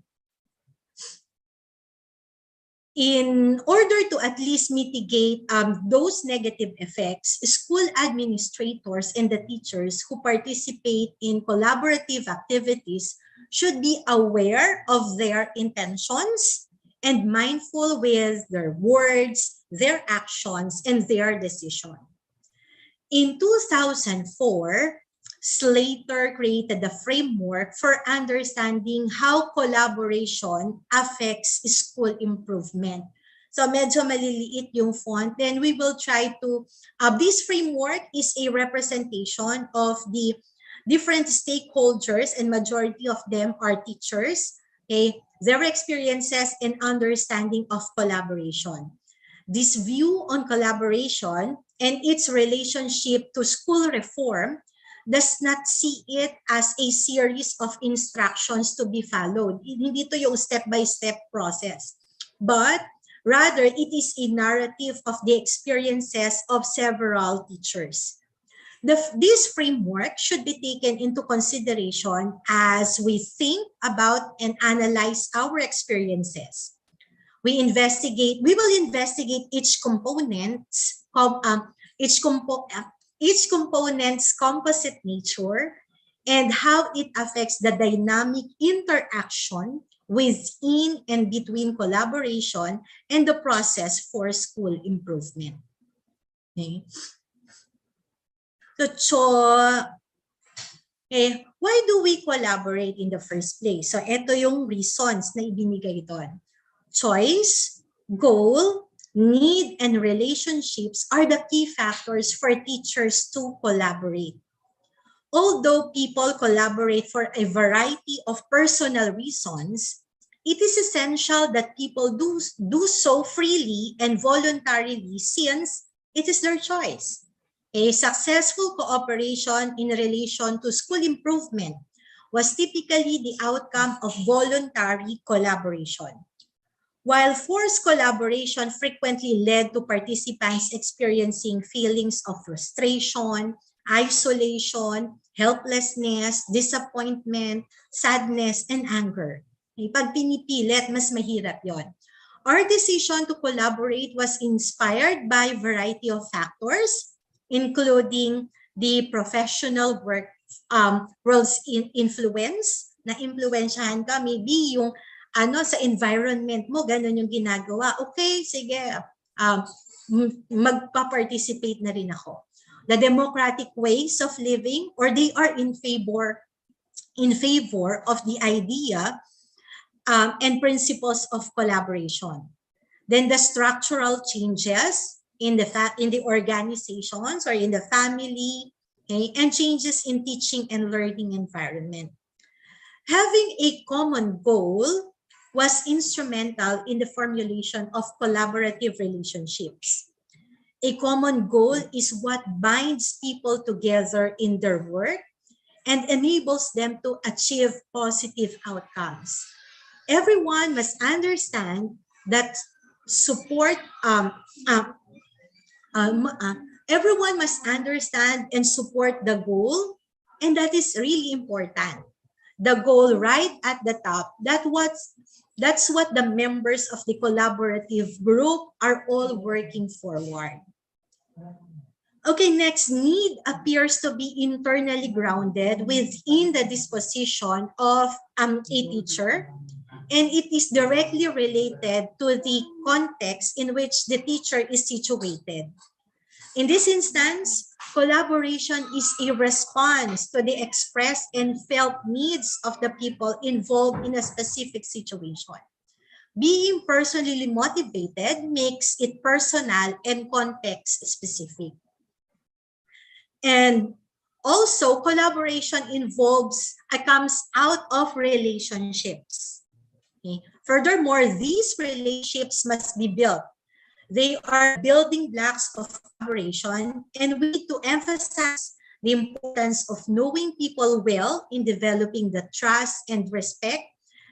In order to at least mitigate those negative effects, school administrators and the teachers who participate in collaborative activities should be aware of their intentions and mindful with their words, their actions, and their decision. In 2004, Slater created a framework for understanding how collaboration affects school improvement. So medyo maliliit yung font. Then we will try to, this framework is a representation of the different stakeholders, and majority of them are teachers, okay, their experiences and understanding of collaboration. This view on collaboration and its relationship to school reform does not see it as a series of instructions to be followed. Hindi ito yung step-by-step process. But rather, it is a narrative of the experiences of several teachers. This framework should be taken into consideration as we think about and analyze our experiences. We will investigate each component's composite nature and how it affects the dynamic interaction within and between collaboration and the process for school improvement. Okay. Why do we collaborate in the first place? So ito yung reasons na ibinigay doon. Choice, goal, need, and relationships are the key factors for teachers to collaborate. Although people collaborate for a variety of personal reasons, it is essential that people do so freely and voluntarily since it is their choice. A successful cooperation in relation to school improvement was typically the outcome of voluntary collaboration. While forced collaboration frequently led to participants experiencing feelings of frustration, isolation, helplessness, disappointment, sadness, and anger. Pag pinipilit, mas mahirap yon. Our decision to collaborate was inspired by a variety of factors, including the professional world's influence, na influensyahan ka, maybe yung sa environment mo, ganun yung ginagawa. Okay, sige, magpa-participate na rin ako. The democratic ways of living, or they are in favor of the idea and principles of collaboration. Then the structural changes in the organizations or in the family, okay, and changes in teaching and learning environment. Having a common goal was instrumental in the formulation of collaborative relationships. A common goal is what binds people together in their work and enables them to achieve positive outcomes. Everyone must understand that everyone must understand and support the goal, and that is really important. The goal right at the top, that's what the members of the collaborative group are all working forward. Okay, next, need appears to be internally grounded within the disposition of a teacher, and it is directly related to the context in which the teacher is situated. In this instance, collaboration is a response to the expressed and felt needs of the people involved in a specific situation. Being personally motivated makes it personal and context specific. And also, collaboration comes out of relationships. Okay. Furthermore, these relationships must be built. They are building blocks of collaboration, and we need to emphasize the importance of knowing people well in developing the trust and respect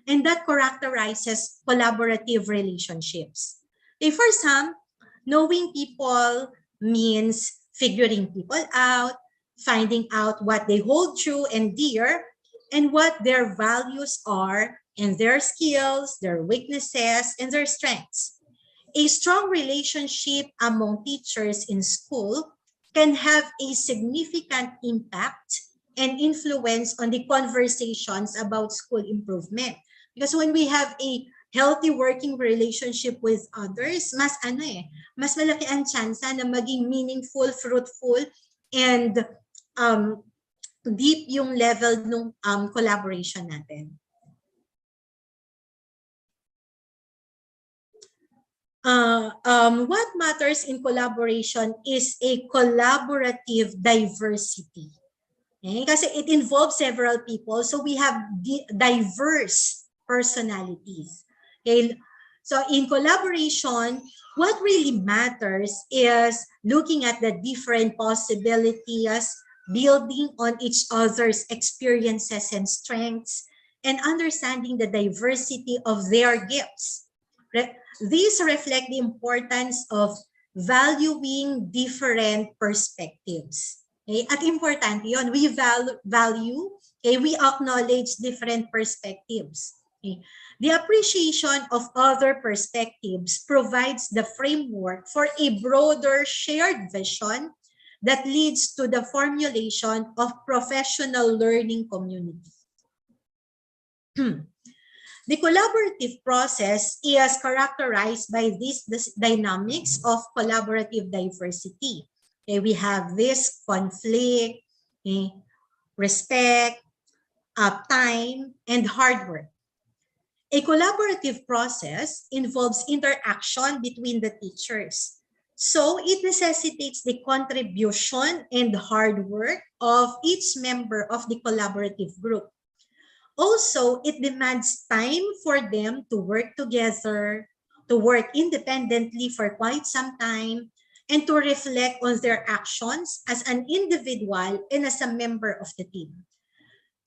and that characterizes collaborative relationships. Okay, for some, knowing people means figuring people out, finding out what they hold true and dear, and what their values are, and their skills, their weaknesses, and their strengths. A strong relationship among teachers in school can have a significant impact and influence on the conversations about school improvement. Because when we have a healthy working relationship with others, mas malaki ang tsansa na maging meaningful, fruitful, and deep yung level ng collaboration natin. What matters in collaboration is a collaborative diversity. Okay? Kasi it involves several people, so we have diverse personalities. Okay? So in collaboration, what really matters is looking at the different possibilities, building on each other's experiences and strengths, and understanding the diversity of their gifts. These reflect the importance of valuing different perspectives. Okay? At importante yun, we value, okay, we acknowledge different perspectives. Okay? The appreciation of other perspectives provides the framework for a broader shared vision that leads to the formulation of professional learning community. The collaborative process is characterized by these dynamics of collaborative diversity. Okay, we have this conflict, okay, respect, time, and hard work. A collaborative process involves interaction between the teachers. So it necessitates the contribution and hard work of each member of the collaborative group. Also, it demands time for them to work together, to work independently for quite some time, and to reflect on their actions as an individual and as a member of the team.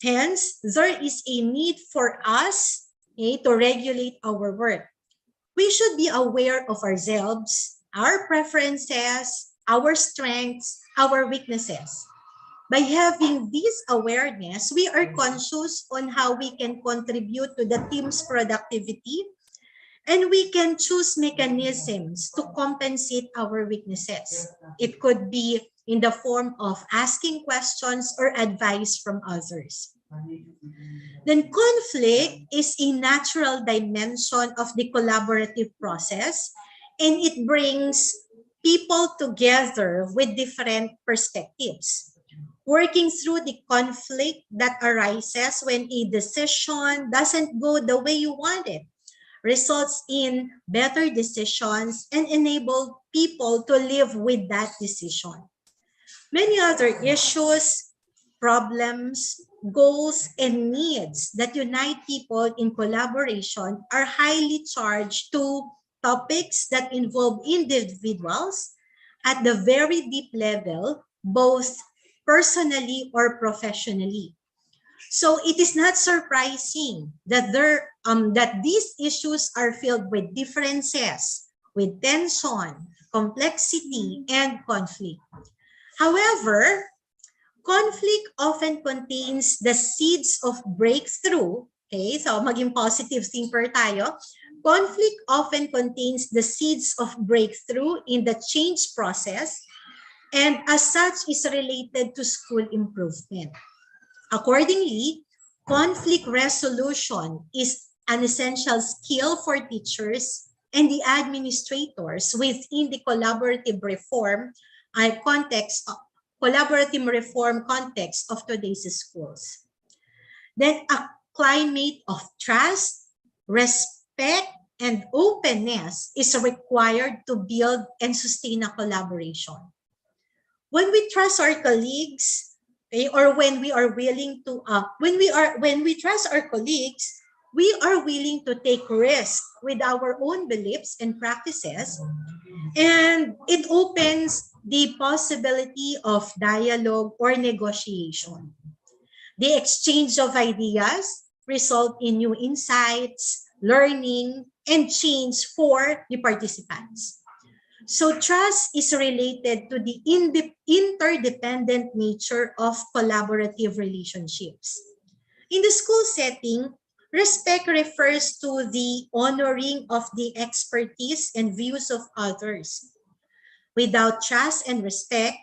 Hence, there is a need for us to regulate our work. We should be aware of ourselves, our preferences, our strengths, our weaknesses. By having this awareness, we are conscious on how we can contribute to the team's productivity, and we can choose mechanisms to compensate our weaknesses. It could be in the form of asking questions or advice from others. Then conflict is a natural dimension of the collaborative process, and it brings people together with different perspectives. Working through the conflict that arises when a decision doesn't go the way you want it results in better decisions and enable people to live with that decision. Many other issues, problems, goals, and needs that unite people in collaboration are highly charged to topics that involve individuals at the very deep level, both personally or professionally. So it is not surprising that that these issues are filled with differences, with tension, complexity, and conflict. However, conflict often contains the seeds of breakthrough. Okay, so maging positive thinker tayo. Conflict often contains the seeds of breakthrough in the change process, and as such is related to school improvement. Accordingly, conflict resolution is an essential skill for teachers and the administrators within the collaborative reform context of today's schools. Then a climate of trust, respect, and openness is required to build and sustain a collaboration. When we trust our colleagues, okay, or when we trust our colleagues, we are willing to take risks with our own beliefs and practices, and it opens the possibility of dialogue or negotiation. The exchange of ideas result in new insights, learning, and change for the participants. So trust is related to the interdependent nature of collaborative relationships. In the school setting, respect refers to the honoring of the expertise and views of others. Without trust and respect,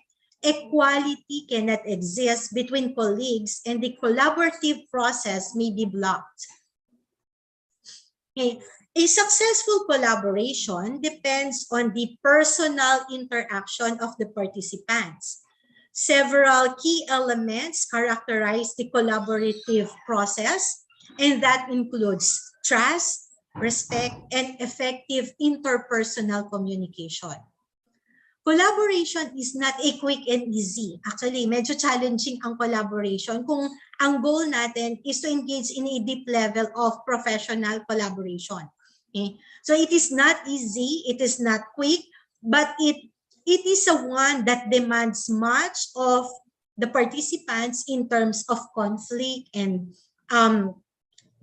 equality cannot exist between colleagues and the collaborative process may be blocked. Okay. A successful collaboration depends on the personal interaction of the participants. Several key elements characterize the collaborative process, and that includes trust, respect, and effective interpersonal communication. Collaboration is not a quick and easy. Actually, medyo challenging ang collaboration kung ang goal natin is to engage in a deep level of professional collaboration. Okay? So it is not easy, it is not quick, but it is a one that demands much of the participants in terms of conflict and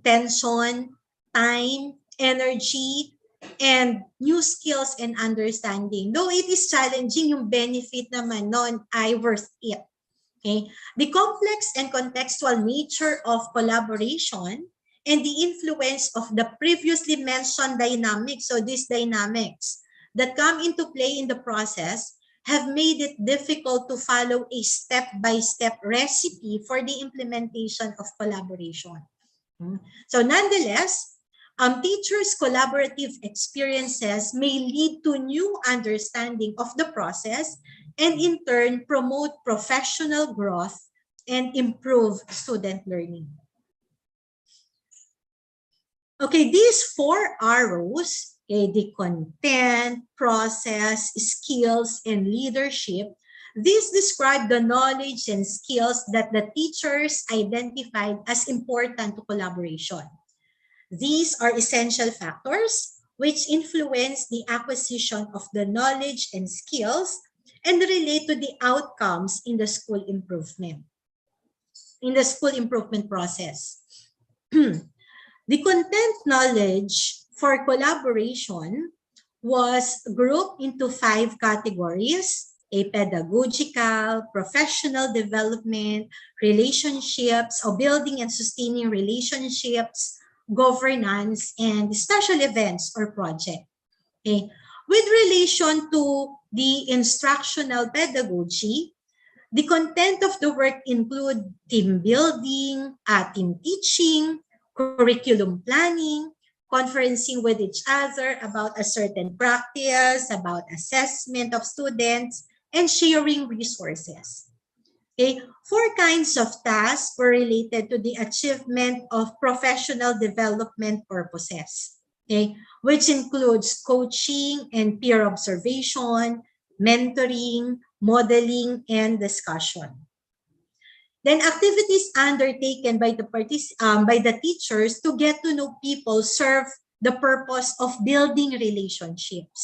tension, time, energy, and new skills and understanding. Though it is challenging, yung benefit naman nun ay worth it. Okay? The complex and contextual nature of collaboration and the influence of the previously mentioned dynamics, so these dynamics that come into play in the process have made it difficult to follow a step-by-step recipe for the implementation of collaboration. So nonetheless, teachers' collaborative experiences may lead to new understanding of the process and in turn promote professional growth and improve student learning. Okay, these 4 arrows, okay, the content, process, skills, and leadership, these describe the knowledge and skills that the teachers identified as important to collaboration. These are essential factors which influence the acquisition of the knowledge and skills and relate to the outcomes in the school improvement process. The content knowledge for collaboration was grouped into 5 categories: a pedagogical, professional development, relationships, or building and sustaining relationships, governance, and special events or project. Okay. With relation to the instructional pedagogy, the content of the work include team building, team teaching, curriculum planning, conferencing with each other about a certain practice, about assessment of students, and sharing resources. Okay. 4 kinds of tasks were related to the achievement of professional development purposes, okay, which includes coaching and peer observation, mentoring, modeling, and discussion. Then activities undertaken by the teachers to get to know people serve the purpose of building relationships,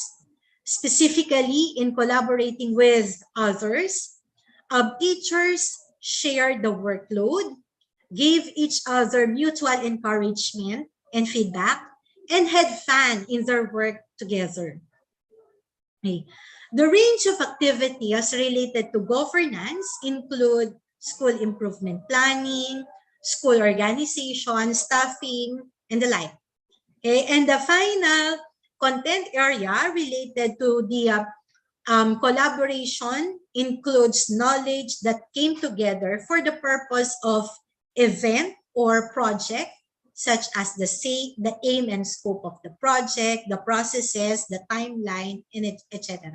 specifically in collaborating with others. Teachers shared the workload, gave each other mutual encouragement and feedback, and had fun in their work together. Okay. The range of activities related to governance include school improvement planning, school organization, staffing, and the like. Okay. And the final content area related to the collaboration includes knowledge that came together for the purpose of event or project, such as the aim and scope of the project, the processes, the timeline, and etc.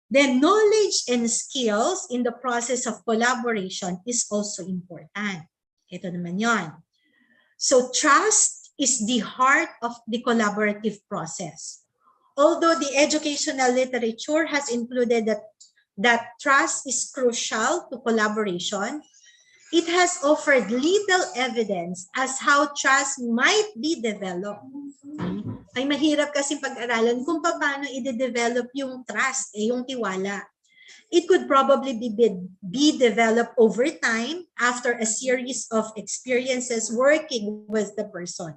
Then knowledge and skills in the process of collaboration is also important. Ito naman yon. So trust is the heart of the collaborative process. Although the educational literature has included that trust is crucial to collaboration, it has offered little evidence as how trust might be developed. Ay mahirap kasi pag-aralan kung paano i-develop yung trust, yung tiwala. It could probably be developed over time after a series of experiences working with the person.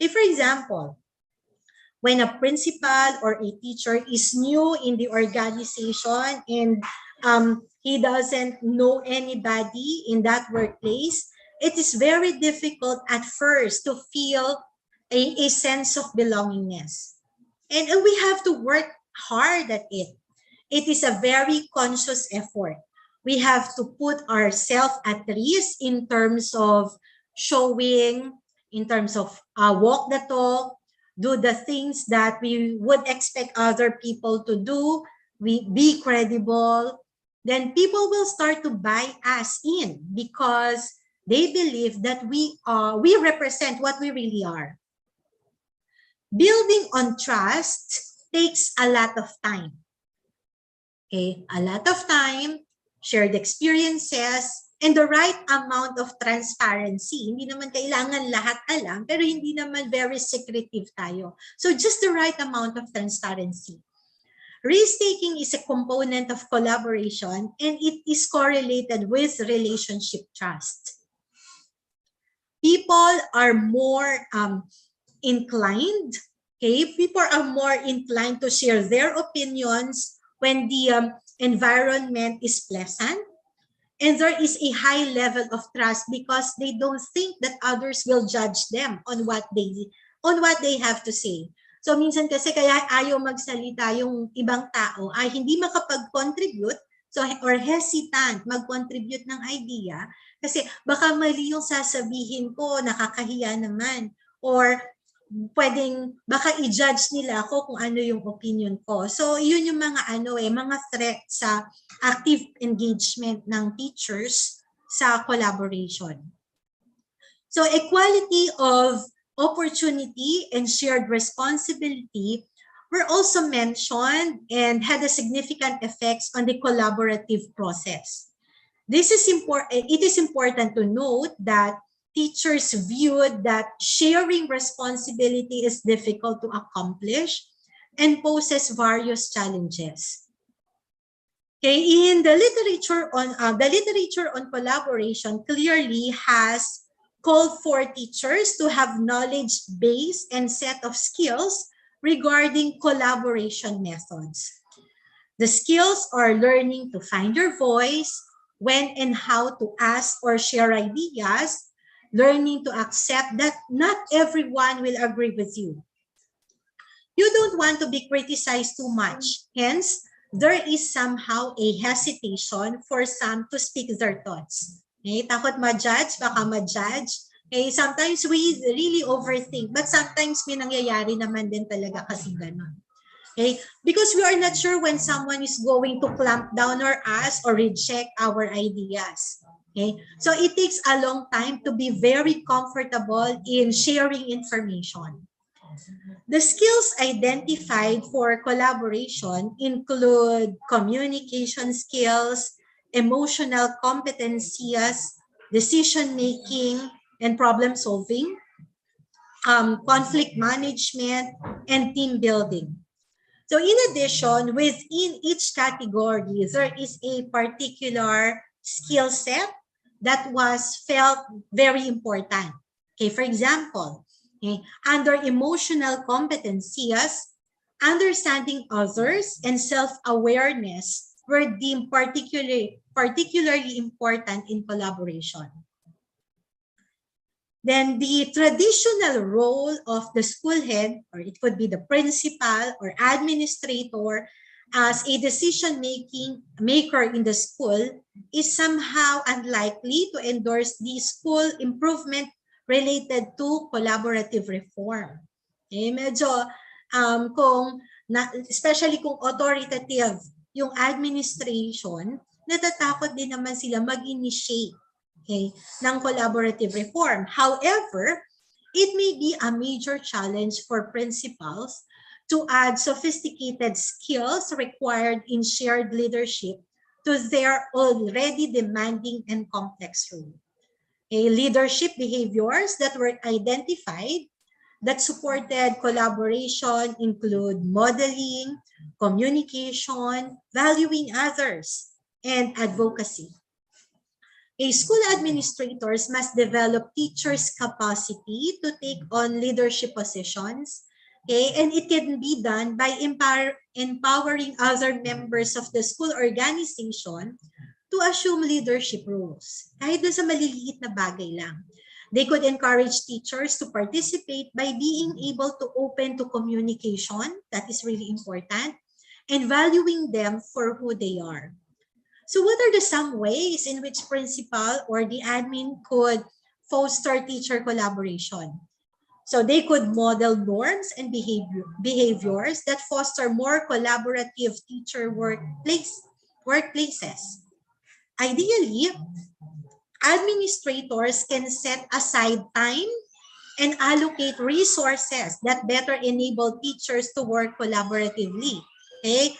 If, for example, when a principal or a teacher is new in the organization and he doesn't know anybody in that workplace, it is very difficult at first to feel a sense of belongingness. And we have to work hard at it. It is a very conscious effort. We have to put ourselves at risk in terms of showing, in terms of walk the talk, do the things that we would expect other people to do, we be credible, then people will start to buy us in because they believe that we represent what we really are. Building on trust takes a lot of time. Okay, a lot of time, shared experiences, and the right amount of transparency. Hindi naman kailangan lahat alam, pero hindi naman very secretive tayo. So just the right amount of transparency. Risk-taking is a component of collaboration, and it is correlated with relationship trust. People are more inclined, okay? People are more inclined to share their opinions when the environment is pleasant and there is a high level of trust because they don't think that others will judge them on what they have to say. So minsan kasi kaya ayaw magsalita yung ibang tao ay hindi makapag-contribute or hesitant mag-contribute ng idea kasi baka mali yung sasabihin ko, nakakahiya naman, or baka i-judge nila ako kung ano yung opinion ko. So, yun yung mga mga threat sa active engagement ng teachers sa collaboration. So, equality of opportunity and shared responsibility were also mentioned and had a significant effects on the collaborative process. It is important to note that teachers viewed that sharing responsibility is difficult to accomplish and poses various challenges. Okay, in the literature on collaboration clearly has called for teachers to have knowledge base and set of skills regarding collaboration methods. The skills are learning to find your voice, when and how to ask or share ideas, learning to accept that not everyone will agree with you. You don't want to be criticized too much. Hence, there is somehow a hesitation for some to speak their thoughts. Okay? Takot ma-judge, baka ma-judge. Okay? Sometimes we really overthink, but sometimes may nangyayari naman din talaga kasi ganun. Okay? Because we are not sure when someone is going to clamp down on us or reject our ideas. Okay? So it takes a long time to be very comfortable in sharing information. The skills identified for collaboration include communication skills, emotional competencies, decision-making and problem-solving, conflict management, and team building. So in addition, within each category, there is a particular skill set that was felt very important. Okay, for example, under emotional competencies, understanding others and self-awareness were deemed particularly important in collaboration. Then the traditional role of the school head, or it could be the principal or administrator, as a decision maker in the school is somehow unlikely to endorse the school improvement related to collaborative reform. Okay, medyo especially kung authoritative yung administration, natatakot din naman sila mag-initiate, okay, ng collaborative reform. However, it may be a major challenge for principals to add sophisticated skills required in shared leadership to their already demanding and complex role. Leadership behaviors that were identified that supported collaboration include modeling, communication, valuing others, and advocacy. School administrators must develop teachers' capacity to take on leadership positions. And it can be done by empowering other members of the school organization to assume leadership roles. Kahit sa maliliit na bagay lang. They could encourage teachers to participate by being able to open to communication. That is really important. And valuing them for who they are. So what are some ways in which principal or the admin could foster teacher collaboration? So they could model norms and behaviors that foster more collaborative teacher workplaces. Ideally, administrators can set aside time and allocate resources that better enable teachers to work collaboratively. Okay?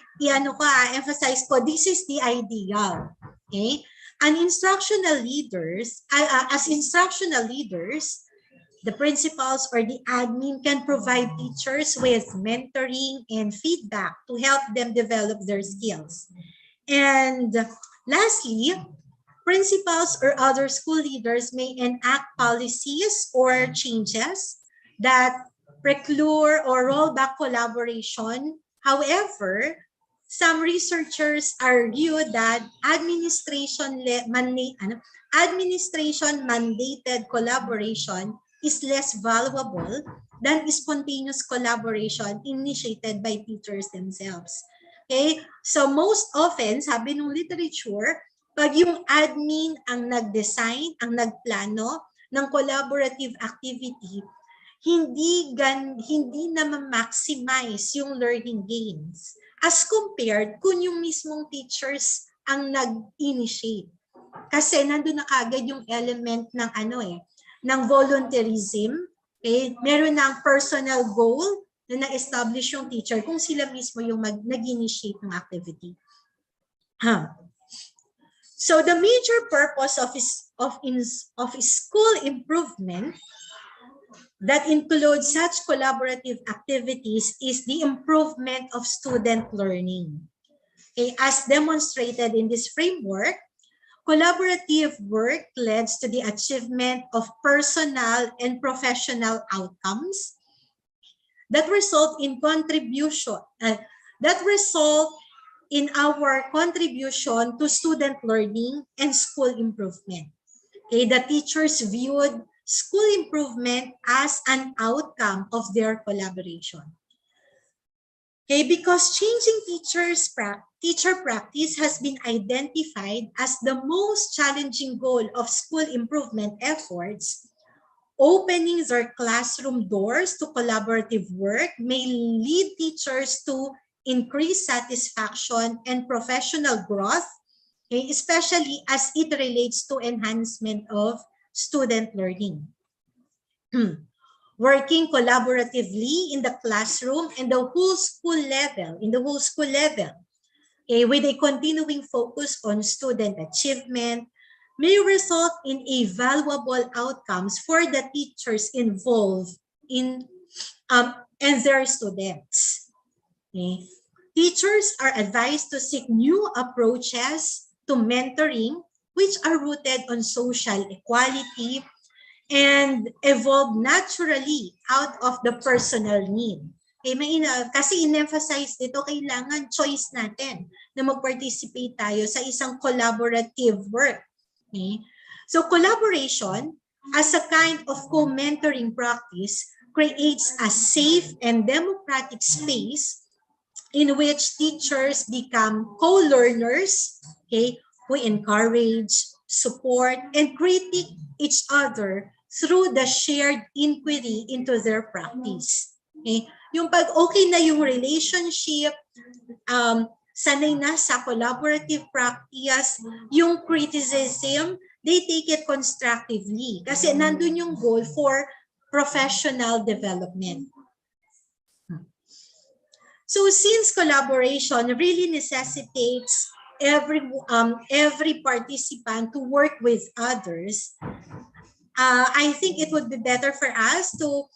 Emphasize ko, this is the ideal. Okay? As instructional leaders, the principals or the admin can provide teachers with mentoring and feedback to help them develop their skills. And lastly, principals or other school leaders may enact policies or changes that preclude or roll back collaboration. However, some researchers argue that administration-mandated collaboration is less valuable than spontaneous collaboration initiated by teachers themselves. Okay? So most often, sabi ng literature, pag yung admin ang nag-design, ang nagplano ng collaborative activity, hindi na ma-maximize yung learning gains as compared kung yung mismong teachers ang nag-initiate. Kasi nandun na kagad yung element ng ng volunteerism. Okay? Meron ng personal goal na na-establish yung teacher kung sila mismo yung nag-initiate ng activity. So the major purpose of school improvement that includes such collaborative activities is the improvement of student learning. Okay, as demonstrated in this framework, collaborative work leads to the achievement of personal and professional outcomes that result in our contribution to student learning and school improvement. Okay, the teachers viewed school improvement as an outcome of their collaboration. Okay, because changing teacher practice has been identified as the most challenging goal of school improvement efforts, opening their classroom doors to collaborative work may lead teachers to increase satisfaction and professional growth, okay, especially as it relates to enhancement of student learning. Working collaboratively in the classroom and the whole school level, okay, with a continuing focus on student achievement, may result in a valuable outcomes for the teachers involved in and their students. Okay. Teachers are advised to seek new approaches to mentoring which are rooted on social equality and evolve naturally out of the personal need. Okay, kasi in-emphasize dito, kailangan choice natin na mag-participate tayo sa isang collaborative work. Okay? So collaboration as a kind of co-mentoring practice creates a safe and democratic space in which teachers become co-learners, okay, who encourage, support, and critique each other through the shared inquiry into their practice. Okay? Yung pag okay na yung relationship, sanay na sa collaborative practice, yung criticism, they take it constructively kasi nandun yung goal for professional development. So since collaboration really necessitates every participant to work with others, I think it would be better for us to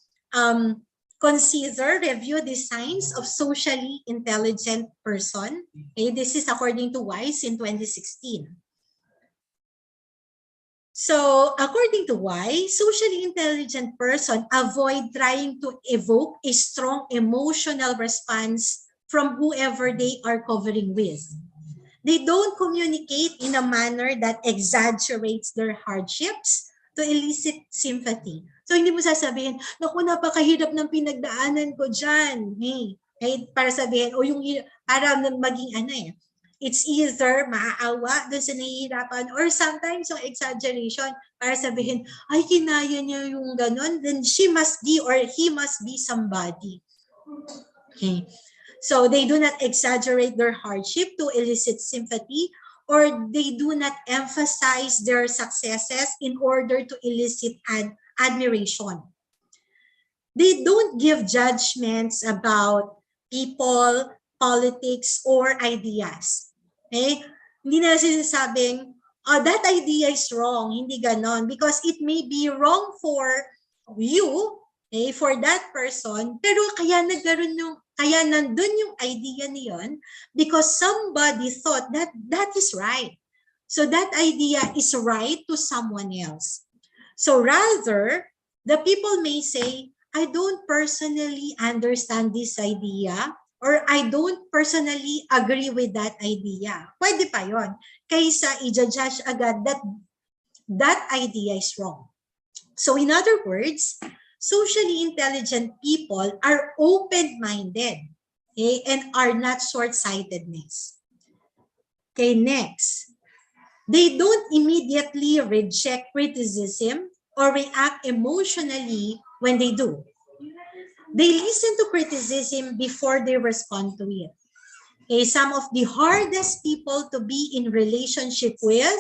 review the signs of socially intelligent person. Okay, this is according to WISE in 2016. So, according to WISE, socially intelligent person avoid trying to evoke a strong emotional response from whoever they are covering with. They don't communicate in a manner that exaggerates their hardships to elicit sympathy. So, hindi mo sasabihin, naku, napakahirap ng pinagdaanan ko dyan. Hey, para sabihin, o yung, para maging it's either maaawa dun sa nahihirapan or sometimes yung exaggeration para sabihin, ay, kinaya niya yung ganon, then she must be or he must be somebody. Okay. So they do not exaggerate their hardship to elicit sympathy, or they do not emphasize their successes in order to elicit admiration. They don't give judgments about people, politics, or ideas. Okay? Hindi na sinasabing, oh, that idea is wrong. Hindi ganon. Because it may be wrong for you, okay, for that person, pero kaya nandun yung idea niyon because somebody thought that that is right. So that idea is right to someone else. So rather, the people may say, I don't personally understand this idea, or I don't personally agree with that idea. Pwede pa yon. Kaysa i-judge agad that that idea is wrong. So in other words, socially intelligent people are open-minded, okay, and are not short-sightedness. Okay, next. They don't immediately reject criticism or react emotionally when they do. They listen to criticism before they respond to it. Okay, some of the hardest people to be in relationship with,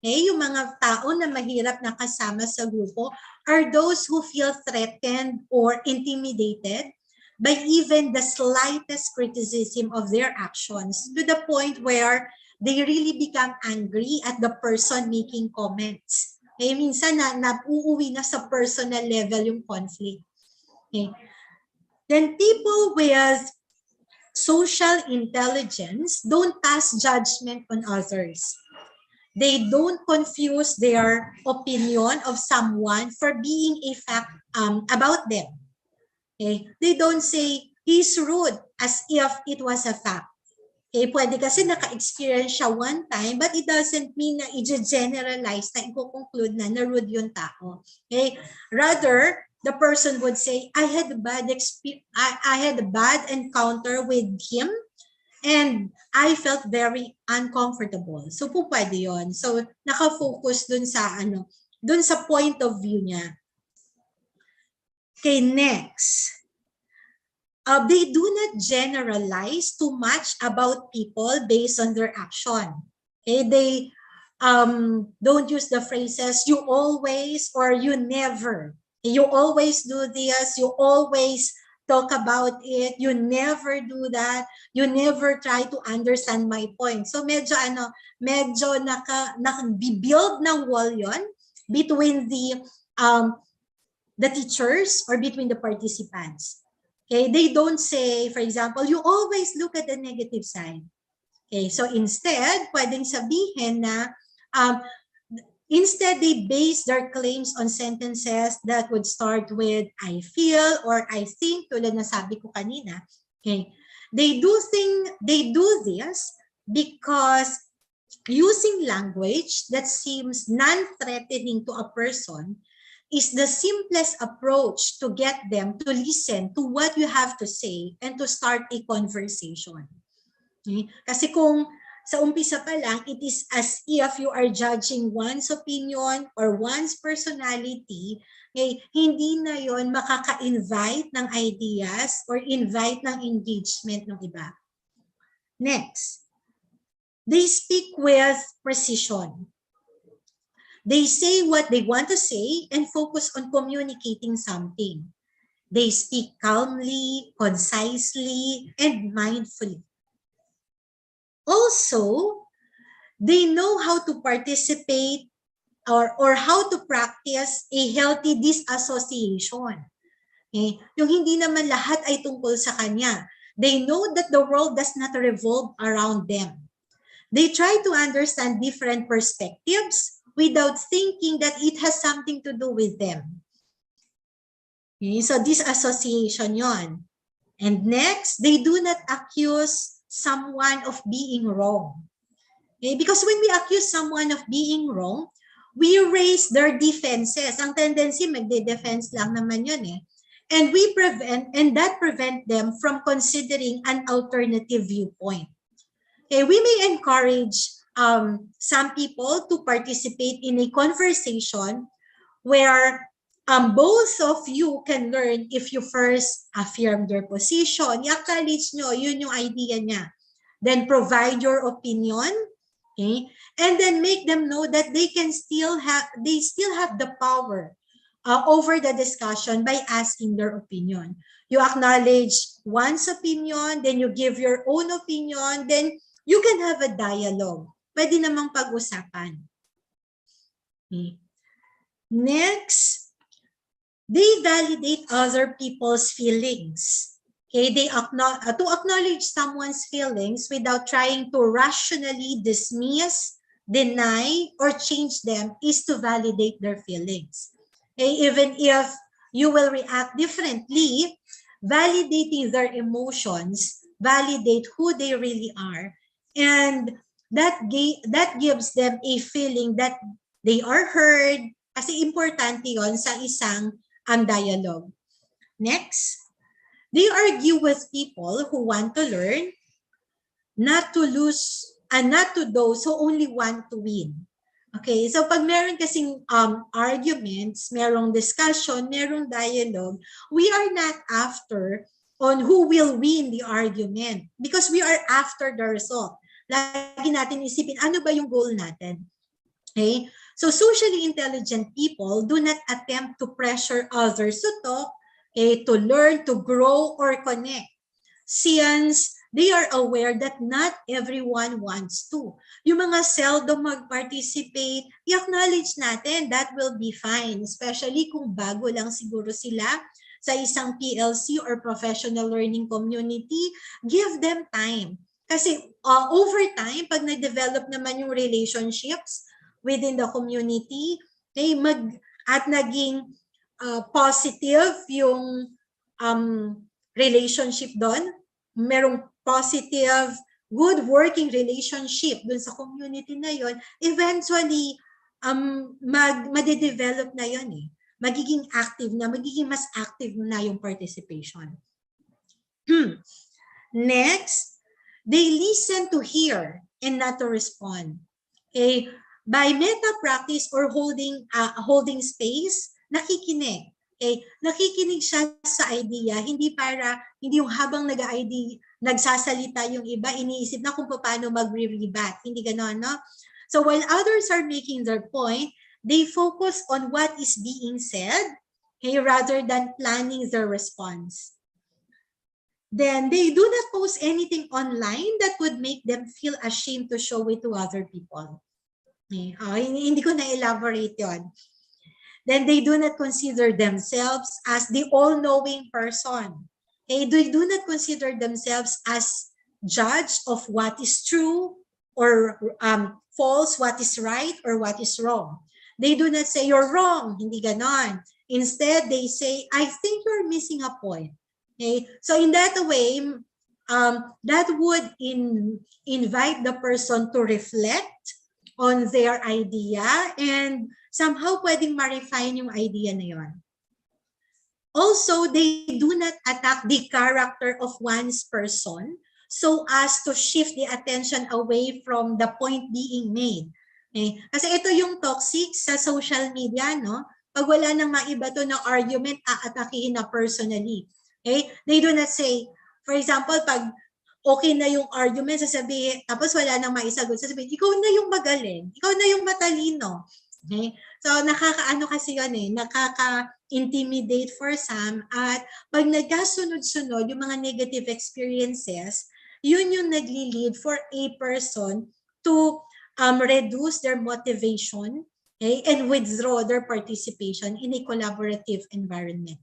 okay, yung mga tao na mahirap na kasama sa grupo, are those who feel threatened or intimidated by even the slightest criticism of their actions, to the point where they really become angry at the person making comments. Okay, minsan uuwi na sa personal level yung conflict. Okay. Then people with social intelligence don't pass judgment on others. They don't confuse their opinion of someone for being a fact about them. Okay? They don't say, he's rude, as if it was a fact. Okay? Pwede kasi naka-experience siya one time, but it doesn't mean na i-generalize na i-conclude na rude yung tao. Okay? Rather, the person would say, I had a bad encounter with him and I felt very uncomfortable. So po pwede yun. So naka-focus dun sa point of view niya. Okay, next. They do not generalize too much about people based on their action. Okay, they don't use the phrases, you always or you never. You always do this, you always talk about it, you never do that, you never try to understand my point. So medyo naka-build ng wall yon between the teachers or between the participants. Okay, they don't say, for example, you always look at the negative side. Okay, so instead, pwedeng sabihin na instead, they base their claims on sentences that would start with I feel or I think, tulad na sabi ko kanina. Okay. They do this because using language that seems non-threatening to a person is the simplest approach to get them to listen to what you have to say and to start a conversation. Okay. Kasi kung sa umpisa pa lang, it is as if you are judging one's opinion or one's personality, okay, hindi na yon makaka-invite ng ideas or invite ng engagement ng iba. Next, they speak with precision. They say what they want to say and focus on communicating something. They speak calmly, concisely, and mindfully. Also, they know how to participate or how to practice a healthy disassociation. Okay? Yung hindi naman lahat ay tungkol sa kanya. They know that the world does not revolve around them. They try to understand different perspectives without thinking that it has something to do with them. Okay? So disassociation yon. And next, they do not accuse someone of being wrong. Okay? Because when we accuse someone of being wrong, we raise their defenses. Ang tendency, magde-defense lang naman yun eh. And that prevent them from considering an alternative viewpoint. Okay, we may encourage some people to participate in a conversation where both of you can learn if you first affirm their position. I-acknowledge nyo, yun yung idea niya. Then provide your opinion, okay? And then make them know that they still have the power over the discussion by asking their opinion. You acknowledge one's opinion, then you give your own opinion, then you can have a dialogue. Pwede namang pag-usapan. Okay. Next, they validate other people's feelings. Okay, to acknowledge someone's feelings without trying to rationally dismiss, deny, or change them is to validate their feelings. Okay, even if you will react differently, validating their emotions, validate who they really are, and that gives them a feeling that they are heard, kasi importante yon sa isang dialogue. Next, they argue with people who want to learn, not to lose, and not to those who only want to win. Okay, so pag meron kasing arguments, merong discussion, merong dialogue, we are not after on who will win the argument because we are after the result. Lagi natin isipin, ano ba yung goal natin? Okay, so socially intelligent people do not attempt to pressure others to talk, to learn, to grow, or connect, since they are aware that not everyone wants to. Yung mga seldom mag-participate, i-acknowledge natin, that will be fine, especially kung bago lang siguro sila sa isang PLC or professional learning community. Give them time. Kasi over time, pag na-develop naman yung relationships within the community, at naging positive yung relationship doon, merong positive, good working relationship dun sa community na yon, eventually, made-develop na yon eh. Magiging active na, magiging mas active na yung participation. Next, they listen to hear and not to respond. Okay? By meta practice or holding space, nakikinig. Okay? Nakikinig siya sa idea, hindi yung habang nagsasalita yung iba, iniisip na kung paano mag-rebat. Hindi gano'n, no? So while others are making their point, they focus on what is being said, okay, rather than planning their response. Then they do not post anything online that would make them feel ashamed to show it to other people. Okay? Hindi ko na-elaborate yon. Then they do not consider themselves as the all-knowing person. Okay? They do not consider themselves as judge of what is true or false, what is right or what is wrong. They do not say, you're wrong. Hindi ganon. Instead, they say, I think you're missing a point. Okay? So in that way, that would invite the person to reflect on their idea and somehow pwedeng ma-refine yung idea na yon. Also, they do not attack the character of one's person so as to shift the attention away from the point being made. Okay? Kasi ito yung toxic sa social media, no? Pag wala nang maibato ng argument, aatakihin na personally. Okay? They do not say, for example, pag okay na yung argument, sasabihin, tapos wala nang maisagot, sasabihin, ikaw na yung magaling, ikaw na yung matalino. Okay? So, nakakaano kasi yun eh, nakaka-intimidate for some, at pag nagkasunod-sunod yung mga negative experiences, yun yung nagli-lead for a person to reduce their motivation, okay, and withdraw their participation in a collaborative environment.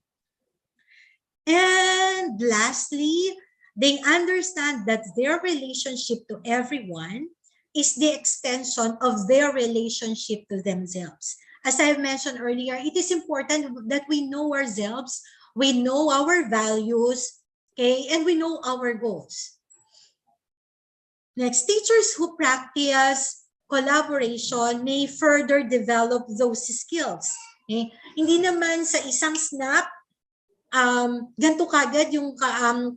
And lastly, they understand that their relationship to everyone is the extension of their relationship to themselves. As I mentioned earlier, it is important that we know ourselves, we know our values, okay, and we know our goals. Next, teachers who practice collaboration may further develop those skills. Okay? Hindi naman sa isang snap, ganito kagad yung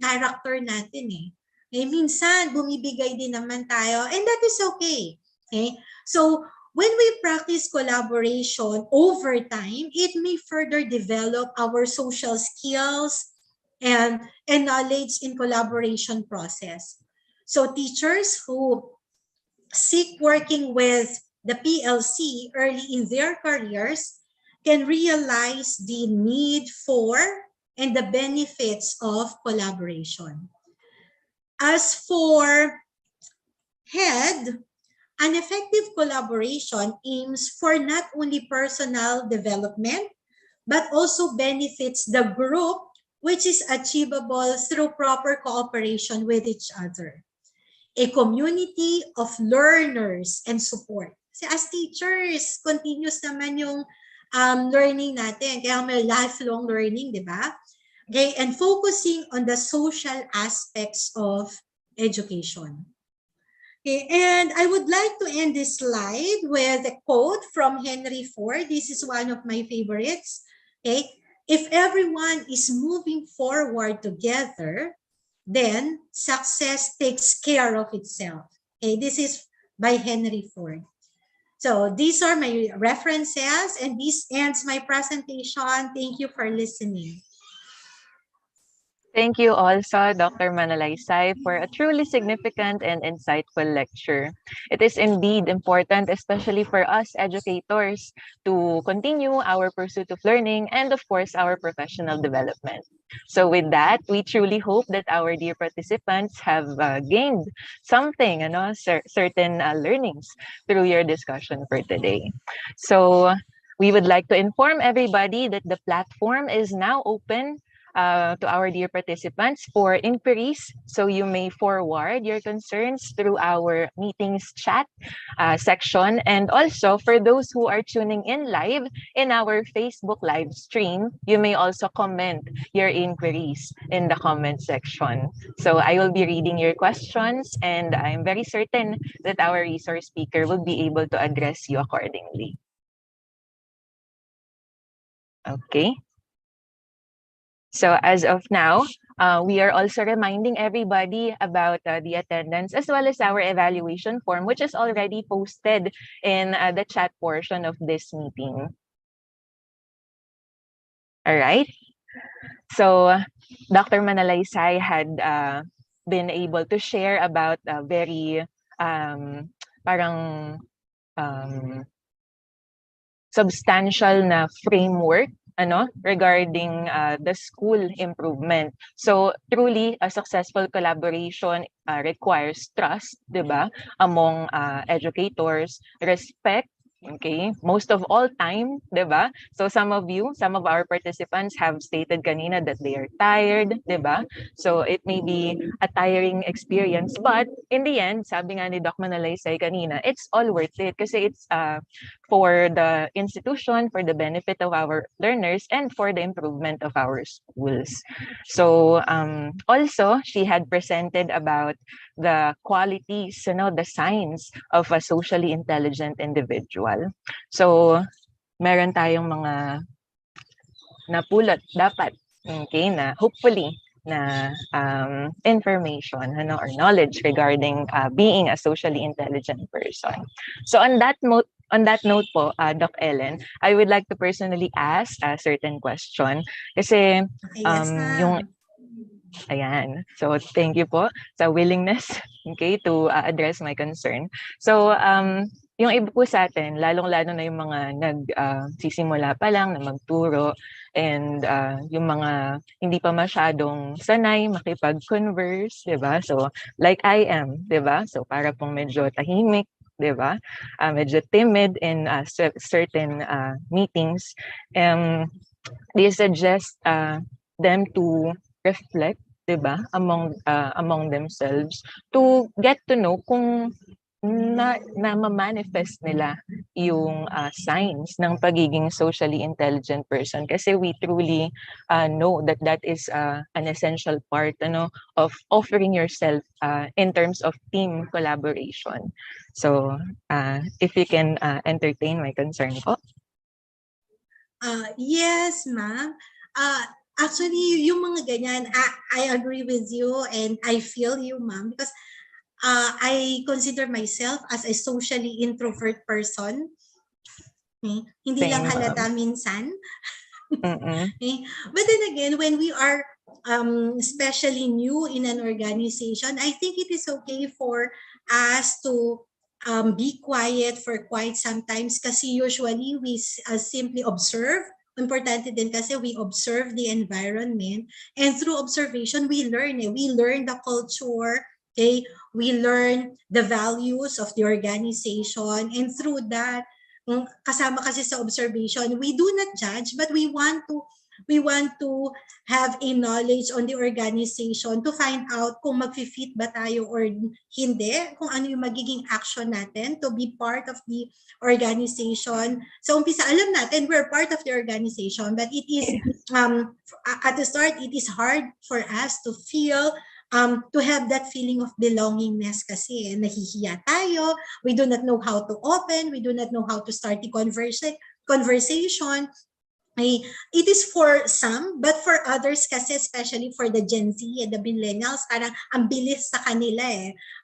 character natin eh. Minsan, bumibigay din naman tayo, and that is okay. Okay? So, when we practice collaboration over time, it may further develop our social skills and knowledge in collaboration process. So teachers who seek working with the PLC early in their careers can realize the need for and the benefits of collaboration. As for head, an effective collaboration aims for not only personal development, but also benefits the group, which is achievable through proper cooperation with each other. A community of learners and support. Kasi as teachers, continuous naman yung learning natin. Kaya may lifelong learning, di ba? Okay, and focusing on the social aspects of education. Okay, and I would like to end this slide with a quote from Henry Ford. This is one of my favorites. Okay, if everyone is moving forward together, then success takes care of itself. Okay, this is by Henry Ford. So these are my references, and this ends my presentation. Thank you for listening. Thank you also, Dr. Manalaysay, for a truly significant and insightful lecture. It is indeed important, especially for us educators, to continue our pursuit of learning and, of course, our professional development. So with that, we truly hope that our dear participants have gained something, certain learnings through your discussion for today. So we would like to inform everybody that the platform is now open to our dear participants for inquiries. So you may forward your concerns through our meetings chat section. And also for those who are tuning in live in our Facebook live stream, you may also comment your inquiries in the comment section. So I will be reading your questions, and I'm very certain that our resource speaker will be able to address you accordingly. Okay. So as of now, we are also reminding everybody about the attendance as well as our evaluation form, which is already posted in the chat portion of this meeting. All right. So Dr. Manalaysay had been able to share about a very substantial na framework regarding the school improvement. So truly, a successful collaboration requires trust, diba, among educators, respect, okay, most of all time, diba? So some of our participants have stated kanina that they are tired, diba? So it may be a tiring experience, but in the end, sabi nga ni Doc Manalaysay kanina, it's all worth it kasi it's for the institution, for the benefit of our learners, and for the improvement of our schools. So also, she had presented about the qualities, the signs of a socially intelligent individual. So, meron tayong mga napulot dapat, okay, na hopefully na information or knowledge regarding being a socially intelligent person. So on that note po, Doc Ellen, I would like to personally ask a certain question kasi ayan. So thank you po sa willingness, okay, to address my concern. So yung iba po sa atin, lalong-lalo na yung mga nagsisimula pa lang na magturo, and yung mga hindi pa masyadong sanay makipag-converse, 'di ba? So like I am, 'di ba? So para pong medyo tahimik, 'di ba? Medyo timid in certain meetings. They suggest them to reflect, 'di ba, among themselves, to get to know kung ma-manifest nila yung signs ng pagiging socially intelligent person, kasi we truly know that that is an essential part of offering yourself in terms of team collaboration. So if you can entertain my concern po. Yes, ma'am. Actually, yung mga ganyan, I agree with you and I feel you, ma'am, because I consider myself as a socially introvert person. Hindi lang Same. halata minsan. Mm-mm. But then again, when we are especially new in an organization, I think it is okay for us to be quiet for quite sometimes, kasi usually we simply observe. Importante din kasi we observe the environment, and through observation we learn. We learn the culture, okay? We learn the values of the organization, and through that, kasama kasi sa observation, we do not judge, but we want to have a knowledge on the organization to find out kung mag-fit ba tayo or hindi, kung ano yung magiging action natin to be part of the organization. Sa umpisa, alam natin we're part of the organization, but it is at the start, it is hard for us to feel to have that feeling of belongingness, kasi nahihiya tayo, we do not know how to open, we do not know how to start the conversation. It is for some, but for others kasi, especially for the Gen Z and the millennials, parang ang bilis sa kanila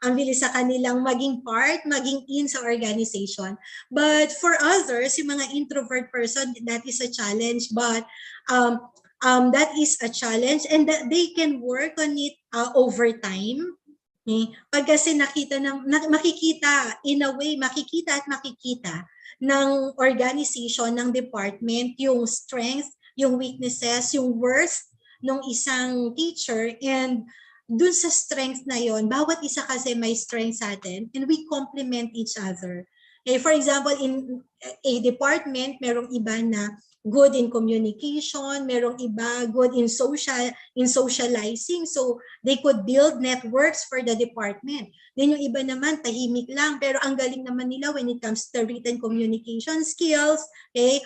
Ang bilis sa kanilang maging part, maging in sa organization. But for others, yung mga introvert person, that is a challenge. But that is a challenge, and that they can work on it over time. Pag kasi makikita, in a way, makikita ng organization, ng department, yung strength, yung weaknesses, yung worth ng isang teacher, and dun sa strength na yon, bawat isa kasi may strength sa atin, and we complement each other. For example, in a department, merong iba na good in communication, merong iba good in socializing, so they could build networks for the department. Then yung iba naman tahimik lang, pero ang galing naman nila when it comes to written communication skills. Okay,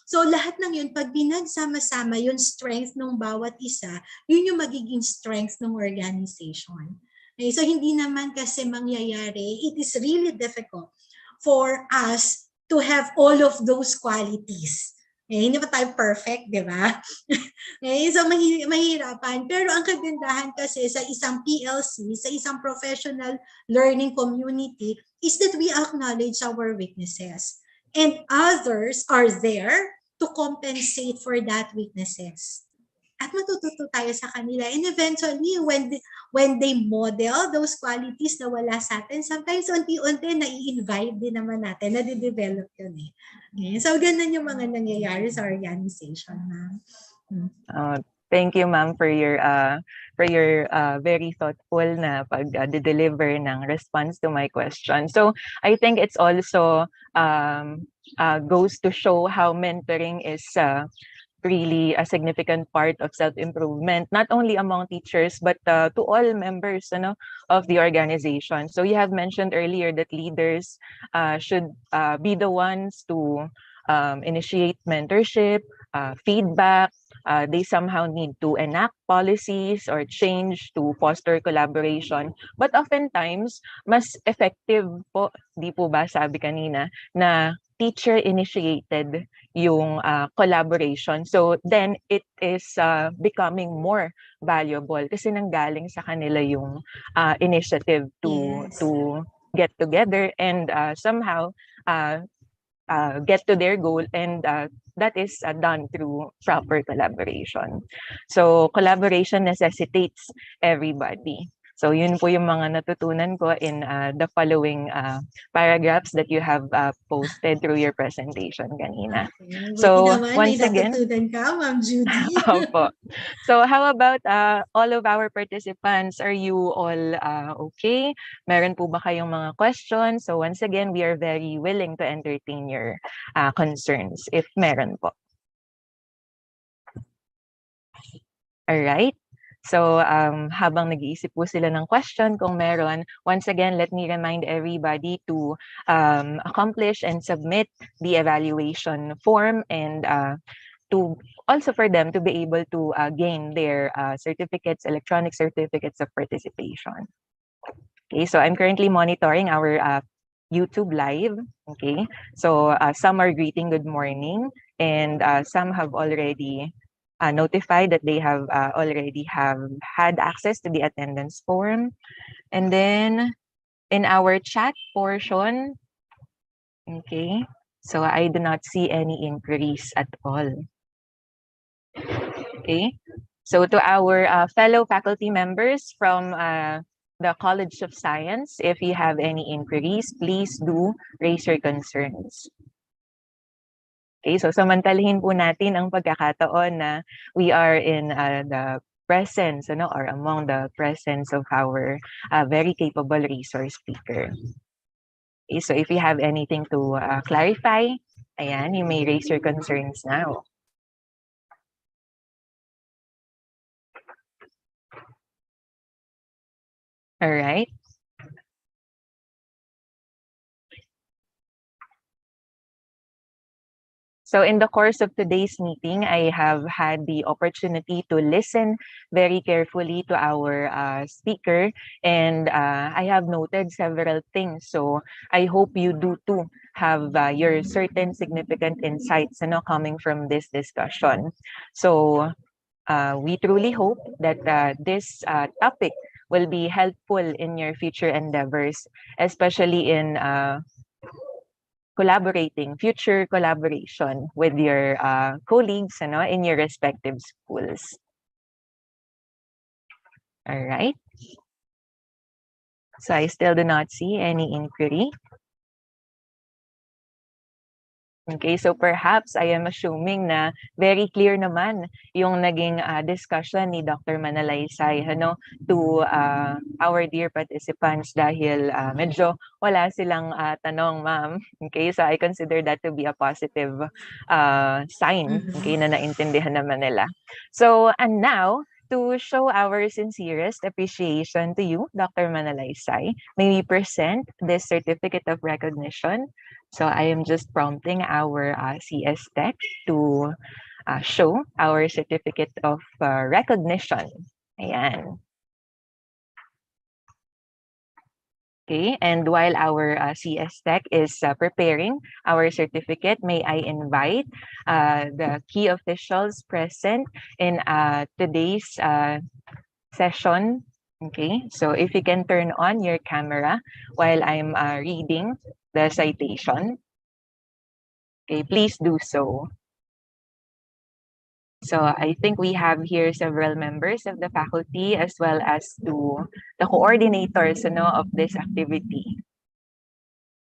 so lahat ng yun, pag binagsama-sama yung strength ng bawat isa, yun yung magiging strength ng organization. Okay, so hindi naman kasi mangyayari, it is really difficult for us to have all of those qualities. Hindi pa tayo perfect, di ba? So mahirapan. Pero ang kagandahan kasi sa isang PLC, sa isang professional learning community, is that we acknowledge our weaknesses. And others are there to compensate for that weaknesses. At matututo tayo sa kanila. And eventually, when they model those qualities na wala sa atin, sometimes unti-unti na-i-invite din naman natin, na-develop yun So, ganun yung mga nangyayari sa organization. Thank you, ma'am, for your very thoughtful na pag-deliver ng response to my question. So I think it's also goes to show how mentoring is really a significant part of self-improvement, not only among teachers, but to all members of the organization. So you have mentioned earlier that leaders should be the ones to initiate mentorship, feedback. They somehow need to enact policies or change to foster collaboration. But oftentimes, mas effective po, di po ba sabi kanina, na teacher-initiated yung collaboration. So then it is becoming more valuable kasi nanggaling sa kanila yung initiative to get together and somehow get to their goal, and that is done through proper collaboration. So collaboration necessitates everybody. So yun po yung mga natutunan ko in the following paragraphs that you have posted through your presentation kanina. Okay. So naman, once may again, natutunan ka, Ma'am Judy. opo. So how about all of our participants? Are you all okay? Meron po ba kayong mga questions? So once again, we are very willing to entertain your concerns if meron po. All right. So habang nag-iisip po sila ng question kung meron, once again, let me remind everybody to accomplish and submit the evaluation form, and to also for them to be able to gain their certificates, electronic certificates of participation. Okay, so I'm currently monitoring our YouTube live. Okay, so some are greeting good morning, and some have already notified that they have already have had access to the attendance form. And then in our chat portion, okay, so I do not see any inquiries at all. Okay, so to our fellow faculty members from the College of Science, if you have any inquiries, please do raise your concerns. Okay, so samantalahin po natin ang pagkakataon na we are in the presence, or among the presence of our very capable resource speaker. Okay, so if you have anything to clarify, ayan, you may raise your concerns now. All right. So in the course of today's meeting, I have had the opportunity to listen very carefully to our speaker, and I have noted several things. So I hope you do too have your certain significant insights coming from this discussion. So we truly hope that this topic will be helpful in your future endeavors, especially in future collaboration with your colleagues in your respective schools. All right. So I still do not see any inquiry. Okay, so perhaps I am assuming na very clear naman yung naging discussion ni Dr. Manalaysay to our dear participants, dahil medyo wala silang tanong, ma'am. Okay, so I consider that to be a positive sign, okay, na naintindihan naman nila. So, and now, to show our sincerest appreciation to you, Dr. Manalaysay, may we present this certificate of recognition. So I am just prompting our CS Tech to show our certificate of recognition. Ayan. Okay, and while our CS Tech is preparing our certificate, may I invite the key officials present in today's session. Okay, so if you can turn on your camera while I'm reading the citation. Okay, please do so. So I think we have here several members of the faculty as well as to the coordinators of this activity.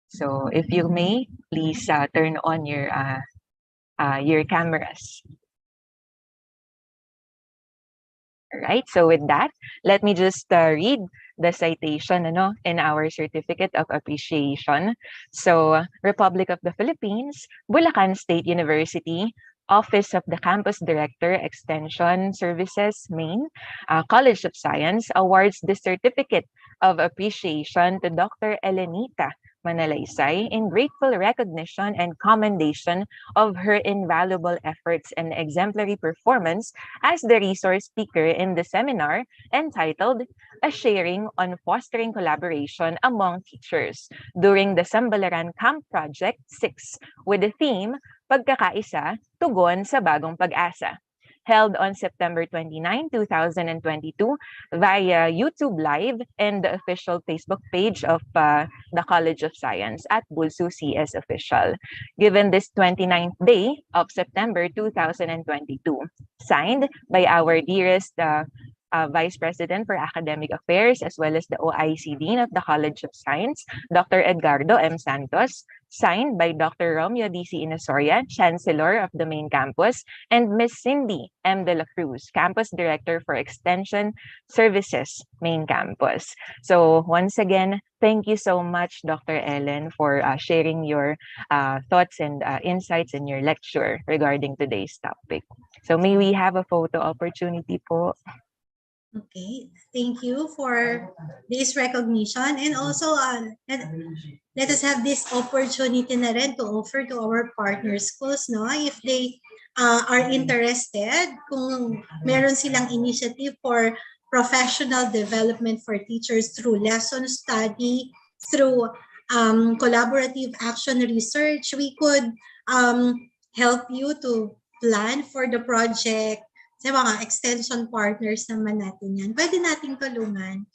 So if you may, please turn on your cameras. All right, so with that, let me just read the citation in our Certificate of Appreciation. So, Republic of the Philippines, Bulacan State University, Office of the Campus Director, Extension Services, Maine, College of Science awards the Certificate of Appreciation to Dr. Elenita Manalaysay in grateful recognition and commendation of her invaluable efforts and exemplary performance as the resource speaker in the seminar entitled A Sharing on Fostering Collaboration Among Teachers during the Sambalaran Camp Project 6 with the theme Pagkakaisa, Tugon sa Bagong Pag-asa, held on September 29, 2022 via YouTube Live and the official Facebook page of the College of Science at BulSU CS Official, given this 29th day of September 2022, signed by our dearest Vice President for Academic Affairs, as well as the OIC Dean of the College of Science, Dr. Edgardo M. Santos, signed by Dr. Romeo D.C. Inasoria, Chancellor of the main campus, and Ms. Cindy M. De La Cruz, Campus Director for Extension Services, main campus. So once again, thank you so much, Dr. Ellen, for sharing your thoughts and insights in your lecture regarding today's topic. So may we have a photo opportunity po? Okay, thank you for this recognition, and also let us have this opportunity na rin to offer to our partner schools, no, if they are interested, kung meron silang initiative for professional development for teachers through lesson study, through collaborative action research, we could help you to plan for the project. Sa mga extension partners naman natin yan, pwede nating tulungan.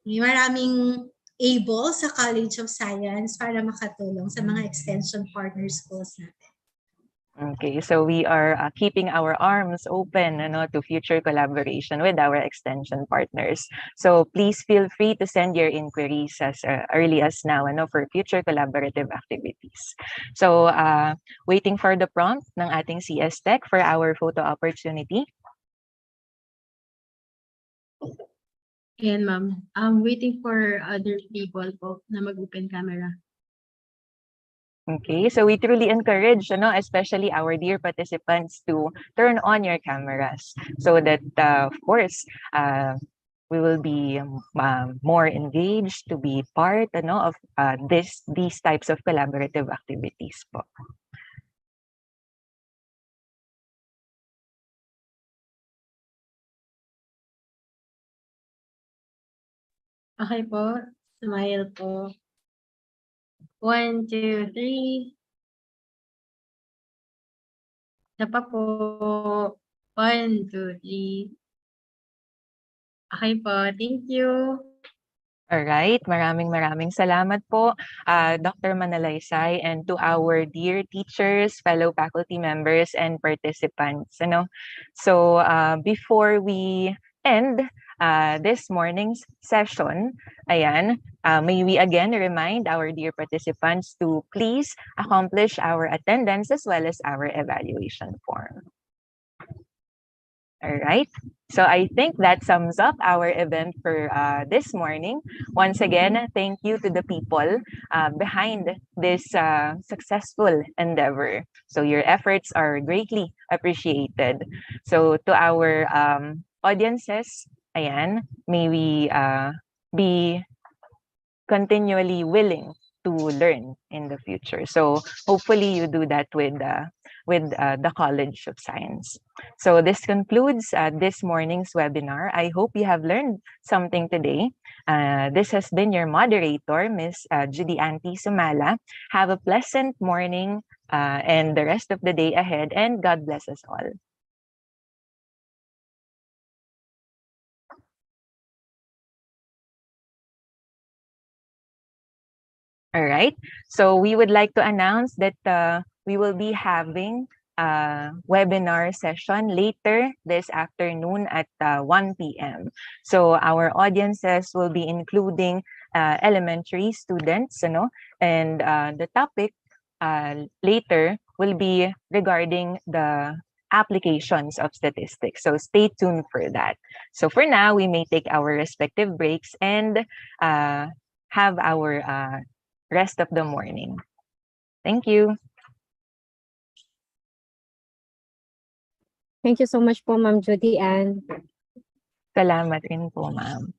May maraming able sa College of Science para makatulong sa mga extension partner schools natin. Okay, so we are keeping our arms open to future collaboration with our extension partners. So please feel free to send your inquiries as early as now for future collaborative activities. So waiting for the prompt ng ating CS Tech for our photo opportunity. Ayan, ma'am. I'm waiting for other people po na mag-open camera. Okay, so we truly encourage, especially our dear participants, to turn on your cameras so that, of course, we will be more engaged to be part, of these types of collaborative activities po. Okay po. Smile po. 1, 2, 3. Isa pa po. 1, 2, 3. Okay po. Thank you. Alright, maraming salamat po, Dr. Manalaysay, and to our dear teachers, fellow faculty members, and participants. So before we end this morning's session, may we again remind our dear participants to please accomplish our attendance as well as our evaluation form. All right. So I think that sums up our event for this morning. Once again, thank you to the people behind this successful endeavor. So your efforts are greatly appreciated. So to our audiences, may we be continually willing to learn in the future. So hopefully you do that with the College of Science. So this concludes this morning's webinar. I hope you have learned something today. This has been your moderator, Ms. Judy Anty Sumala. Have a pleasant morning and the rest of the day ahead, and God bless us all. All right, so we would like to announce that we will be having a webinar session later this afternoon at 1 p.m. So our audiences will be including elementary students, and the topic later will be regarding the applications of statistics. So stay tuned for that. So for now, we may take our respective breaks and have our rest of the morning. Thank you. Thank you so much po, Ma'am Judy Ann. Salamat rin po, ma'am.